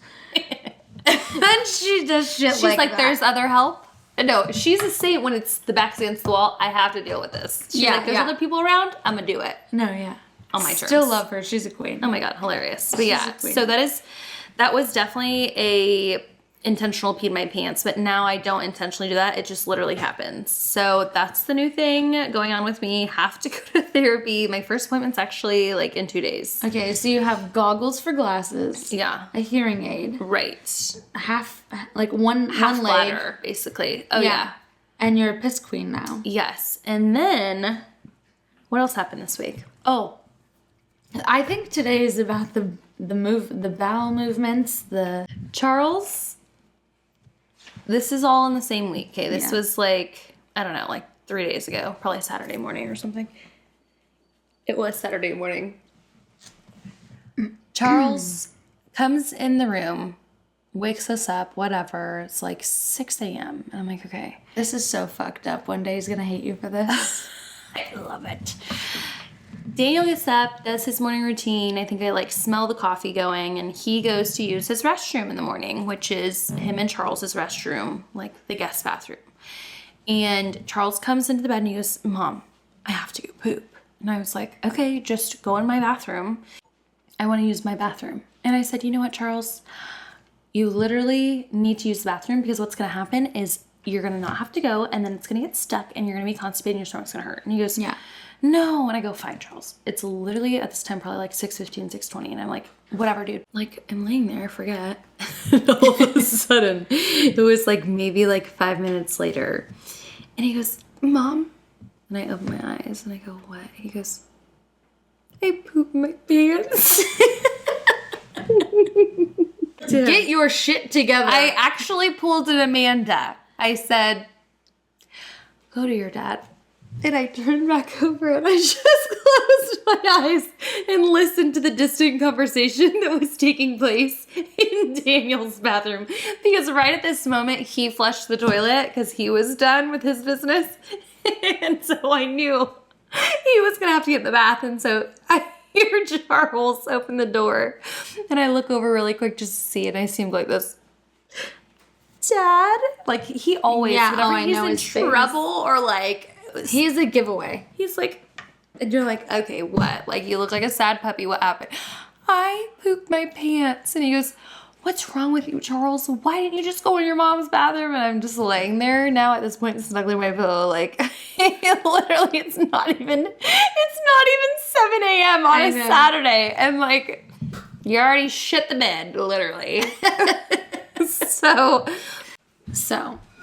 Speaker 1: And she does shit
Speaker 2: She's
Speaker 1: like
Speaker 2: like,
Speaker 1: that.
Speaker 2: there's other help. No, she's a saint when it's the back's against the wall. I have to deal with this. She's
Speaker 1: Yeah,
Speaker 2: like, there's
Speaker 1: yeah.
Speaker 2: other people around. I'm gonna do it
Speaker 1: No, yeah.
Speaker 2: on my terms.
Speaker 1: Still love her. She's a queen.
Speaker 2: Oh my God, hilarious. But
Speaker 1: She's
Speaker 2: yeah,
Speaker 1: a queen.
Speaker 2: so that was definitely a intentional peed my pants, but now I don't intentionally do that. It just literally happens. So that's the new thing going on with me. Have to go to therapy. My first appointment's actually like in 2 days.
Speaker 1: Okay, so you have goggles for glasses.
Speaker 2: Yeah.
Speaker 1: A hearing aid.
Speaker 2: Right.
Speaker 1: Half like one
Speaker 2: Half
Speaker 1: one leg.
Speaker 2: bladder, basically. Oh yeah.
Speaker 1: And you're a piss queen now.
Speaker 2: Yes. And then what else happened this week? Oh,
Speaker 1: I think today is about the bowel movements,
Speaker 2: Charles. This is all in the same week. Okay, this
Speaker 1: Yeah.
Speaker 2: was like, I don't know, like 3 days ago, probably Saturday morning or something. It was Saturday morning. Charles comes in the room, wakes us up, whatever. It's like 6 a.m. And I'm like, okay.
Speaker 1: This is so fucked up. One day he's gonna hate you for this.
Speaker 2: I love it. Daniel gets up, does his morning routine. I think I like smell the coffee going, and he goes to use his restroom in the morning, which is him and Charles's restroom, like the guest bathroom. And Charles comes into the bed and he goes, Mom, I have to go poop. And I was like, okay, just go in my bathroom. I want to use my bathroom. And I said, you know what, Charles? You literally need to use the bathroom because what's going to happen is you're going to not have to go and then it's going to get stuck and you're going to be constipated and your stomach's going to hurt. And he goes,
Speaker 1: Yeah.
Speaker 2: No. And I go, fine, Charles. It's literally at this time probably like 6:15, 6:20. And I'm like, whatever, dude. Like, I'm laying there, forget. And all of a sudden, it was like maybe like 5 minutes later. And he goes, Mom. And I open my eyes and I go, what? He goes, I pooped my pants.
Speaker 1: Get your shit together.
Speaker 2: I actually pulled an Amanda. I said, go to your dad. And I turned back over and I just closed my eyes and listened to the distant conversation that was taking place in Daniel's bathroom. Because right at this moment, he flushed the toilet because he was done with his business. And so I knew he was going to have to get in the bath. And so I hear Charles open the door. And I look over really quick just to see it. And I see him go like this. Dad? Like he always,
Speaker 1: Yeah,
Speaker 2: whenever
Speaker 1: I
Speaker 2: he's
Speaker 1: know
Speaker 2: in
Speaker 1: his face.
Speaker 2: trouble or like...
Speaker 1: He's a giveaway.
Speaker 2: He's like, and you're like, okay, what? Like, you look like a sad puppy. What happened? I pooped my pants. And he goes, what's wrong with you, Charles? Why didn't you just go in your mom's bathroom? And I'm just laying there now at this point, snuggling my pillow. Like, literally, it's not even 7 a.m. on a Saturday. And like, you already shit the bed, literally. So,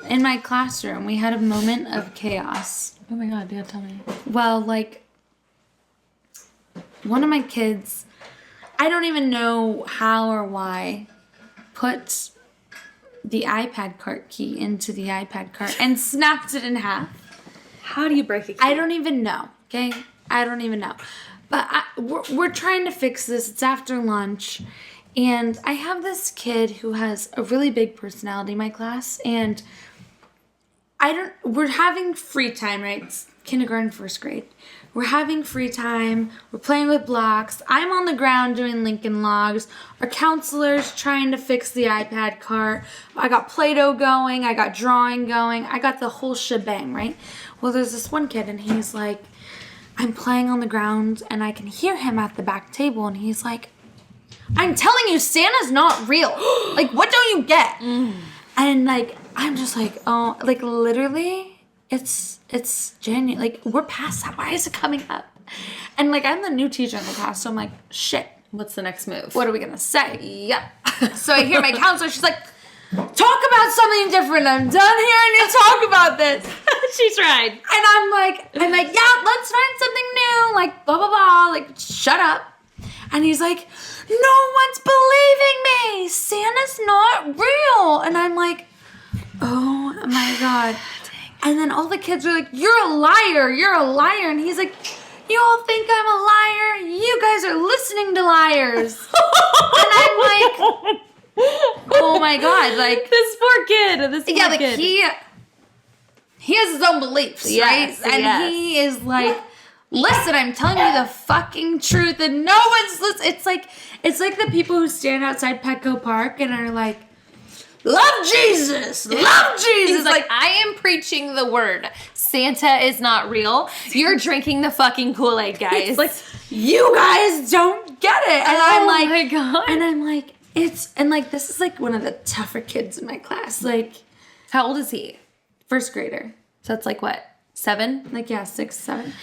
Speaker 1: in my classroom, we had a moment of chaos.
Speaker 2: oh my God, yeah, tell me.
Speaker 1: Well, like, one of my kids, I don't even know how or why, put the iPad cart key into the iPad cart and snapped it in half.
Speaker 2: How do you break a key?
Speaker 1: I don't even know, okay? I don't even know. But we're trying to fix this. It's after lunch. And I have this kid who has a really big personality in my class. And we're having free time, right? It's kindergarten, first grade. We're having free time. We're playing with blocks. I'm on the ground doing Lincoln Logs. Our counselor's trying to fix the iPad cart. I got Play-Doh going. I got drawing going. I got the whole shebang, right? Well, there's this one kid and he's like, I'm playing on the ground and I can hear him at the back table and he's like, I'm telling you, Santa's not real. Like, what don't you get? And like, I'm just like, oh, like literally, it's genuine. Like, we're past that. Why is it coming up? And like, I'm the new teacher in the class, so I'm like, shit.
Speaker 2: What's the next move?
Speaker 1: What are we gonna say? Yeah. So I hear my counselor, she's like, talk about something different. I'm done hearing you talk about this.
Speaker 2: She tried.
Speaker 1: And I'm like, yeah, let's find something new. Like, blah, blah, blah. Like, shut up. And he's like, no one's believing me. Santa's not real. And I'm like, oh my God. And then all the kids are like, you're a liar. You're a liar. And he's like, you all think I'm a liar? You guys are listening to liars. And I'm like, oh my God. Like,
Speaker 2: this poor kid. This poor
Speaker 1: yeah, like
Speaker 2: kid.
Speaker 1: he has his own beliefs,
Speaker 2: Yes,
Speaker 1: right? And
Speaker 2: yes.
Speaker 1: he is like, listen, I'm telling you the fucking truth, and no one's listening. It's like the people who stand outside Petco Park and are like, love Jesus, love Jesus.
Speaker 2: He's like, I am preaching the word. Santa is not real. You're drinking the fucking Kool-Aid, guys.
Speaker 1: It's like, you guys don't get it. And
Speaker 2: Oh
Speaker 1: I'm like,
Speaker 2: my God.
Speaker 1: And I'm like, this is like one of the tougher kids in my class. Like,
Speaker 2: How old is he?
Speaker 1: first grader.
Speaker 2: So that's like what? 7?
Speaker 1: Like, yeah, 6, 7.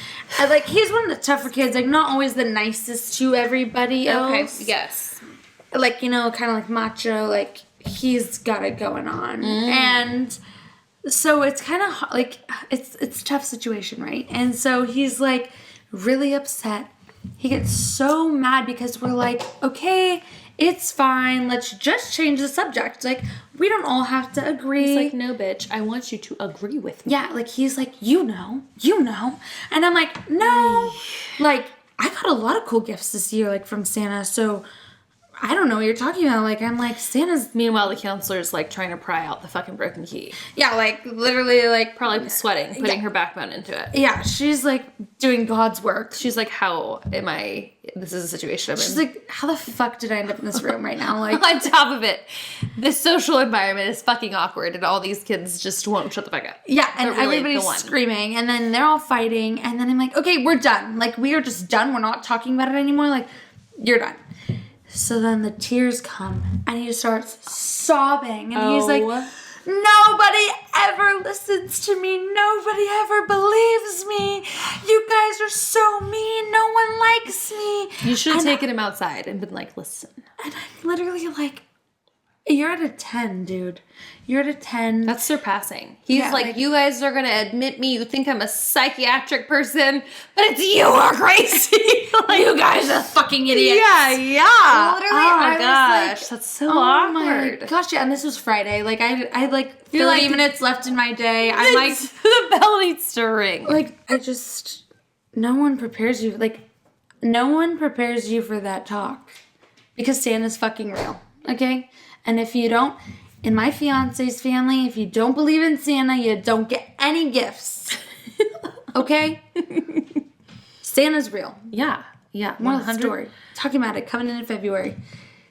Speaker 1: And like, he's one of the tougher kids. Like, not always the nicest to everybody else.
Speaker 2: Yes.
Speaker 1: Like, you know, kind of like macho. Like, he's got it going on. And so it's kind of like, it's a tough situation, right? And so he's like really upset. He gets so mad because we're like, okay, it's fine. Let's just change the subject. Like, we don't all have to agree.
Speaker 2: He's like, no, bitch. I want you to agree with me.
Speaker 1: Yeah, like, he's like, you know. And I'm like, no. Like, I got a lot of cool gifts this year, like, from Santa, so I don't know what you're talking about. Like, I'm like, Santa's...
Speaker 2: Meanwhile, the counselor's like trying to pry out the fucking broken key.
Speaker 1: Yeah, like, literally, like...
Speaker 2: Probably sweating, putting her backbone into it.
Speaker 1: Yeah, she's, like, doing God's work.
Speaker 2: She's like, how am I... This is a situation I'm in.
Speaker 1: She's like, how the fuck did I end up in this room right now? Like,
Speaker 2: On top of it, this social environment is fucking awkward and all these kids just won't shut the fuck up.
Speaker 1: yeah, and
Speaker 2: But really,
Speaker 1: everybody's
Speaker 2: go on.
Speaker 1: screaming, and then they're all fighting, and then I'm like, okay, we're done. Like, we are just done. We're not talking about it anymore. Like, you're done. So then the tears come, and he starts sobbing, and he's like, nobody ever listens to me. Nobody ever believes me. You guys are so mean. No one likes me.
Speaker 2: You should have
Speaker 1: And
Speaker 2: taken him outside and been like, listen.
Speaker 1: And I'm literally like, you're at a 10, dude. You're at a 10.
Speaker 2: That's surpassing. He's
Speaker 1: Yeah,
Speaker 2: like,
Speaker 1: like-
Speaker 2: you guys are going to admit me. You think I'm a psychiatric person, but it's you who are crazy. Like,
Speaker 1: you guys are fucking idiots.
Speaker 2: yeah.
Speaker 1: Literally,
Speaker 2: Oh my
Speaker 1: I was
Speaker 2: gosh,
Speaker 1: like,
Speaker 2: that's so
Speaker 1: oh
Speaker 2: awkward.
Speaker 1: my gosh, yeah, and this was Friday. Like, I like 30
Speaker 2: like-
Speaker 1: minutes left in my day. I'm like,
Speaker 2: the bell needs to ring.
Speaker 1: no one prepares you. Like, no one prepares you for that talk. Because Santa's fucking real, okay? And if you don't, in my fiance's family, if you don't believe in Santa, you don't get any gifts. Okay? Santa's real.
Speaker 2: Yeah.
Speaker 1: Moral of the story. Talking about it, coming in February.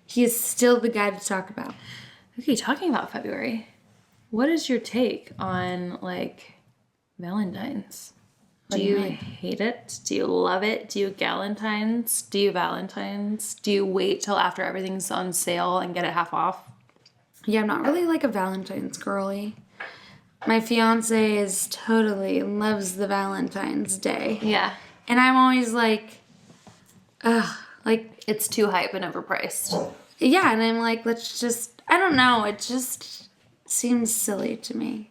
Speaker 1: He is still the guy to talk about.
Speaker 2: Okay, talking about February, what is your take on, like, Valentine's? Do you hate it? Do you love it? Do you galentines? Do you Valentines? Do you wait till after everything's on sale and get it half off?
Speaker 1: Yeah, I'm not really like a Valentine's girly. My fiance is totally loves the Valentine's Day.
Speaker 2: Yeah.
Speaker 1: And I'm always like, ugh, like,
Speaker 2: It's too hype and overpriced.
Speaker 1: yeah, and I'm like, let's just, I don't know, it just seems silly to me.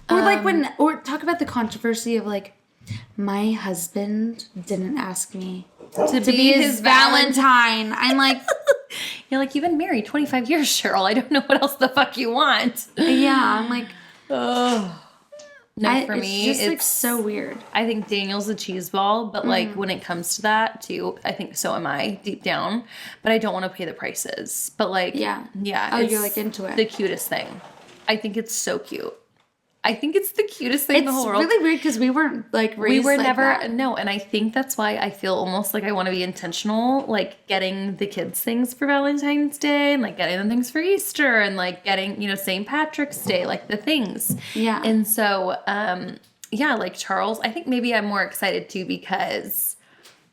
Speaker 1: Or like or talk about the controversy of like, my husband didn't ask me to be his Valentine. I'm like,
Speaker 2: You're like, you've been married 25 years, Cheryl. I don't know what else the fuck you want.
Speaker 1: yeah, I'm like,
Speaker 2: No, for me,
Speaker 1: it's just like so weird.
Speaker 2: I think Daniel's a cheese ball, but like when it comes to that too, I think so am I deep down. But I don't want to pay the prices. But like,
Speaker 1: Yeah.
Speaker 2: yeah.
Speaker 1: Oh,
Speaker 2: it's
Speaker 1: you're, like, into it.
Speaker 2: The cutest thing. I think it's so cute. I think it's the cutest thing in the whole world.
Speaker 1: It's really weird because we weren't like raised
Speaker 2: We were
Speaker 1: like
Speaker 2: never
Speaker 1: that.
Speaker 2: no, and I think that's why I feel almost like I want to be intentional, like getting the kids things for Valentine's Day and like getting them things for Easter and like getting, you know, St. Patrick's Day, like the things.
Speaker 1: Yeah.
Speaker 2: And so yeah, like Charles, I think maybe I'm more excited too because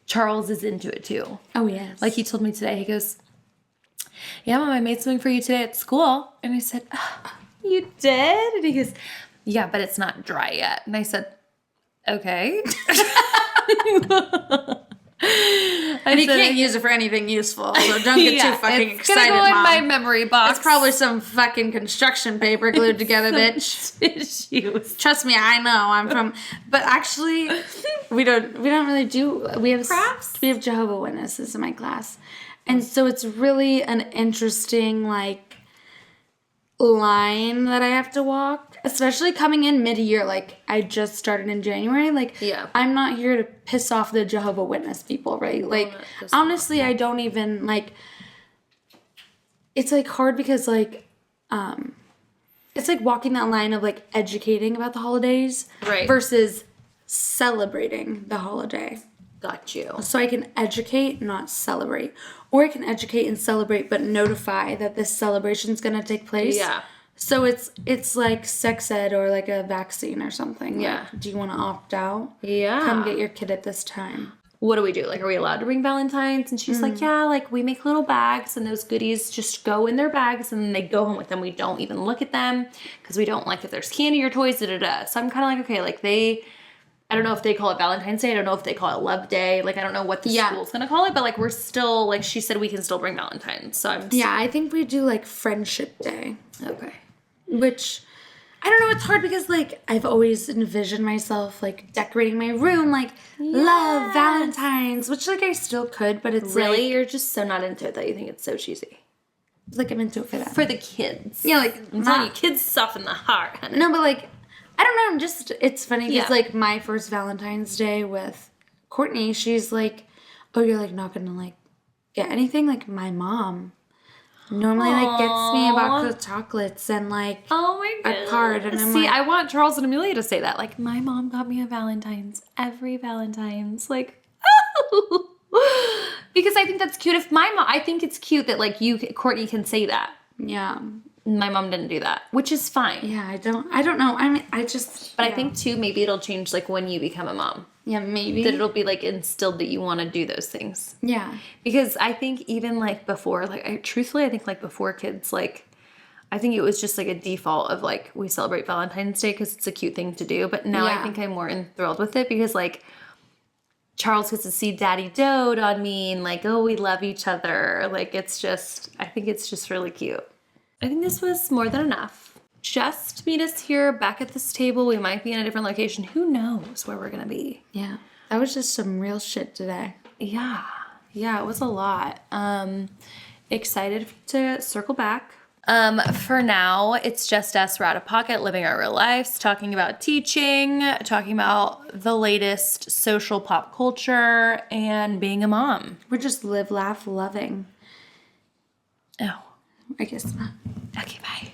Speaker 2: Charles is into it too.
Speaker 1: Oh yes.
Speaker 2: Like he told me today, he goes, yeah, Mom, I made something for you today at school. And I said, oh, you did? And he goes, yeah, but it's not dry yet. And I said, okay.
Speaker 1: And you can't use it for anything useful, so don't get too fucking
Speaker 2: it's
Speaker 1: excited,
Speaker 2: gonna go in
Speaker 1: Mom.
Speaker 2: my memory box.
Speaker 1: It's probably some fucking construction paper glued together, bitch.
Speaker 2: Tissues.
Speaker 1: Trust me, I know. I'm from, but actually, we don't really do. We have
Speaker 2: Crafts?
Speaker 1: We have Jehovah's Witnesses in my class, and so it's really an interesting like line that I have to walk, especially coming in mid-year. Like I just started in January. Like
Speaker 2: Yeah.
Speaker 1: I'm not here to piss off the Jehovah's Witness people, right? Like honestly, I don't even like. It's like hard because like, it's like walking that line of like educating about the holidays,
Speaker 2: Right.
Speaker 1: versus celebrating the holiday.
Speaker 2: Got you.
Speaker 1: So I can educate, not celebrate. Or I can educate and celebrate, but notify that this celebration is going to take place.
Speaker 2: Yeah.
Speaker 1: So it's like sex ed or like a vaccine or something.
Speaker 2: Yeah.
Speaker 1: Like, do you want to opt out?
Speaker 2: Yeah.
Speaker 1: Come get your kid at this time.
Speaker 2: What do we do? Like, are we allowed to bring Valentine's? And she's like, yeah, like we make little bags and those goodies just go in their bags and then they go home with them. We don't even look at them because we don't like if there's candy or toys, da-da-da. So I'm kind of like, okay, like I don't know if they call it Valentine's Day. I don't know if they call it Love Day. Like, I don't know what the school's going to call it, but like we're still, like she said, we can still bring Valentine's. So I'm
Speaker 1: Yeah, I think we do like Friendship Day.
Speaker 2: Okay.
Speaker 1: Which, I don't know, it's hard because, like, I've always envisioned myself, like, decorating my room, like, love, Valentine's, which, like, I still could, but it's
Speaker 2: Really?
Speaker 1: like,
Speaker 2: You're just so not into it that you think it's so cheesy.
Speaker 1: like, I'm into it for that.
Speaker 2: For the kids.
Speaker 1: Yeah, like,
Speaker 2: I'm telling you, kids soften the heart, honey.
Speaker 1: no, but, like, I don't know, I'm just, it's funny because,
Speaker 2: Yeah.
Speaker 1: like, my first Valentine's Day with Courtney, she's like, oh, you're, like, not gonna, like, get anything? Like, my mom normally, like, gets me a box of chocolates and, like,
Speaker 2: Oh my
Speaker 1: a
Speaker 2: god.
Speaker 1: card, and I'm
Speaker 2: See,
Speaker 1: like,
Speaker 2: I want Charles and Amelia to say that. Like, my mom got me a Valentine's every Valentine's. Like, because I think that's cute. If my mom, I think it's cute that like Courtney can say that.
Speaker 1: yeah.
Speaker 2: My mom didn't do that, which is fine.
Speaker 1: Yeah, I don't know. I mean, I just,
Speaker 2: But I think too, maybe it'll change like when you become a mom.
Speaker 1: yeah, maybe.
Speaker 2: That it'll be like instilled that you want to do those things.
Speaker 1: Yeah.
Speaker 2: Because I think even like before, like I think like before kids, like I think it was just like a default of like we celebrate Valentine's Day because it's a cute thing to do. But now I
Speaker 1: Yeah.
Speaker 2: think I'm more enthralled with it because like Charles gets to see Daddy dote on me and like, oh, we love each other. Like it's just, I think it's just really cute. I think this was more than enough. Just meet us here back at this table. We might be in a different location. Who knows where we're going to be?
Speaker 1: Yeah. That was just some real shit today.
Speaker 2: Yeah, it was a lot. Excited to circle back. For now, it's just us. We're out of pocket, living our real lives, talking about teaching, talking about the latest social pop culture, and being a mom.
Speaker 1: We're just live, laugh, loving.
Speaker 2: Oh,
Speaker 1: I guess not.
Speaker 2: okay, bye.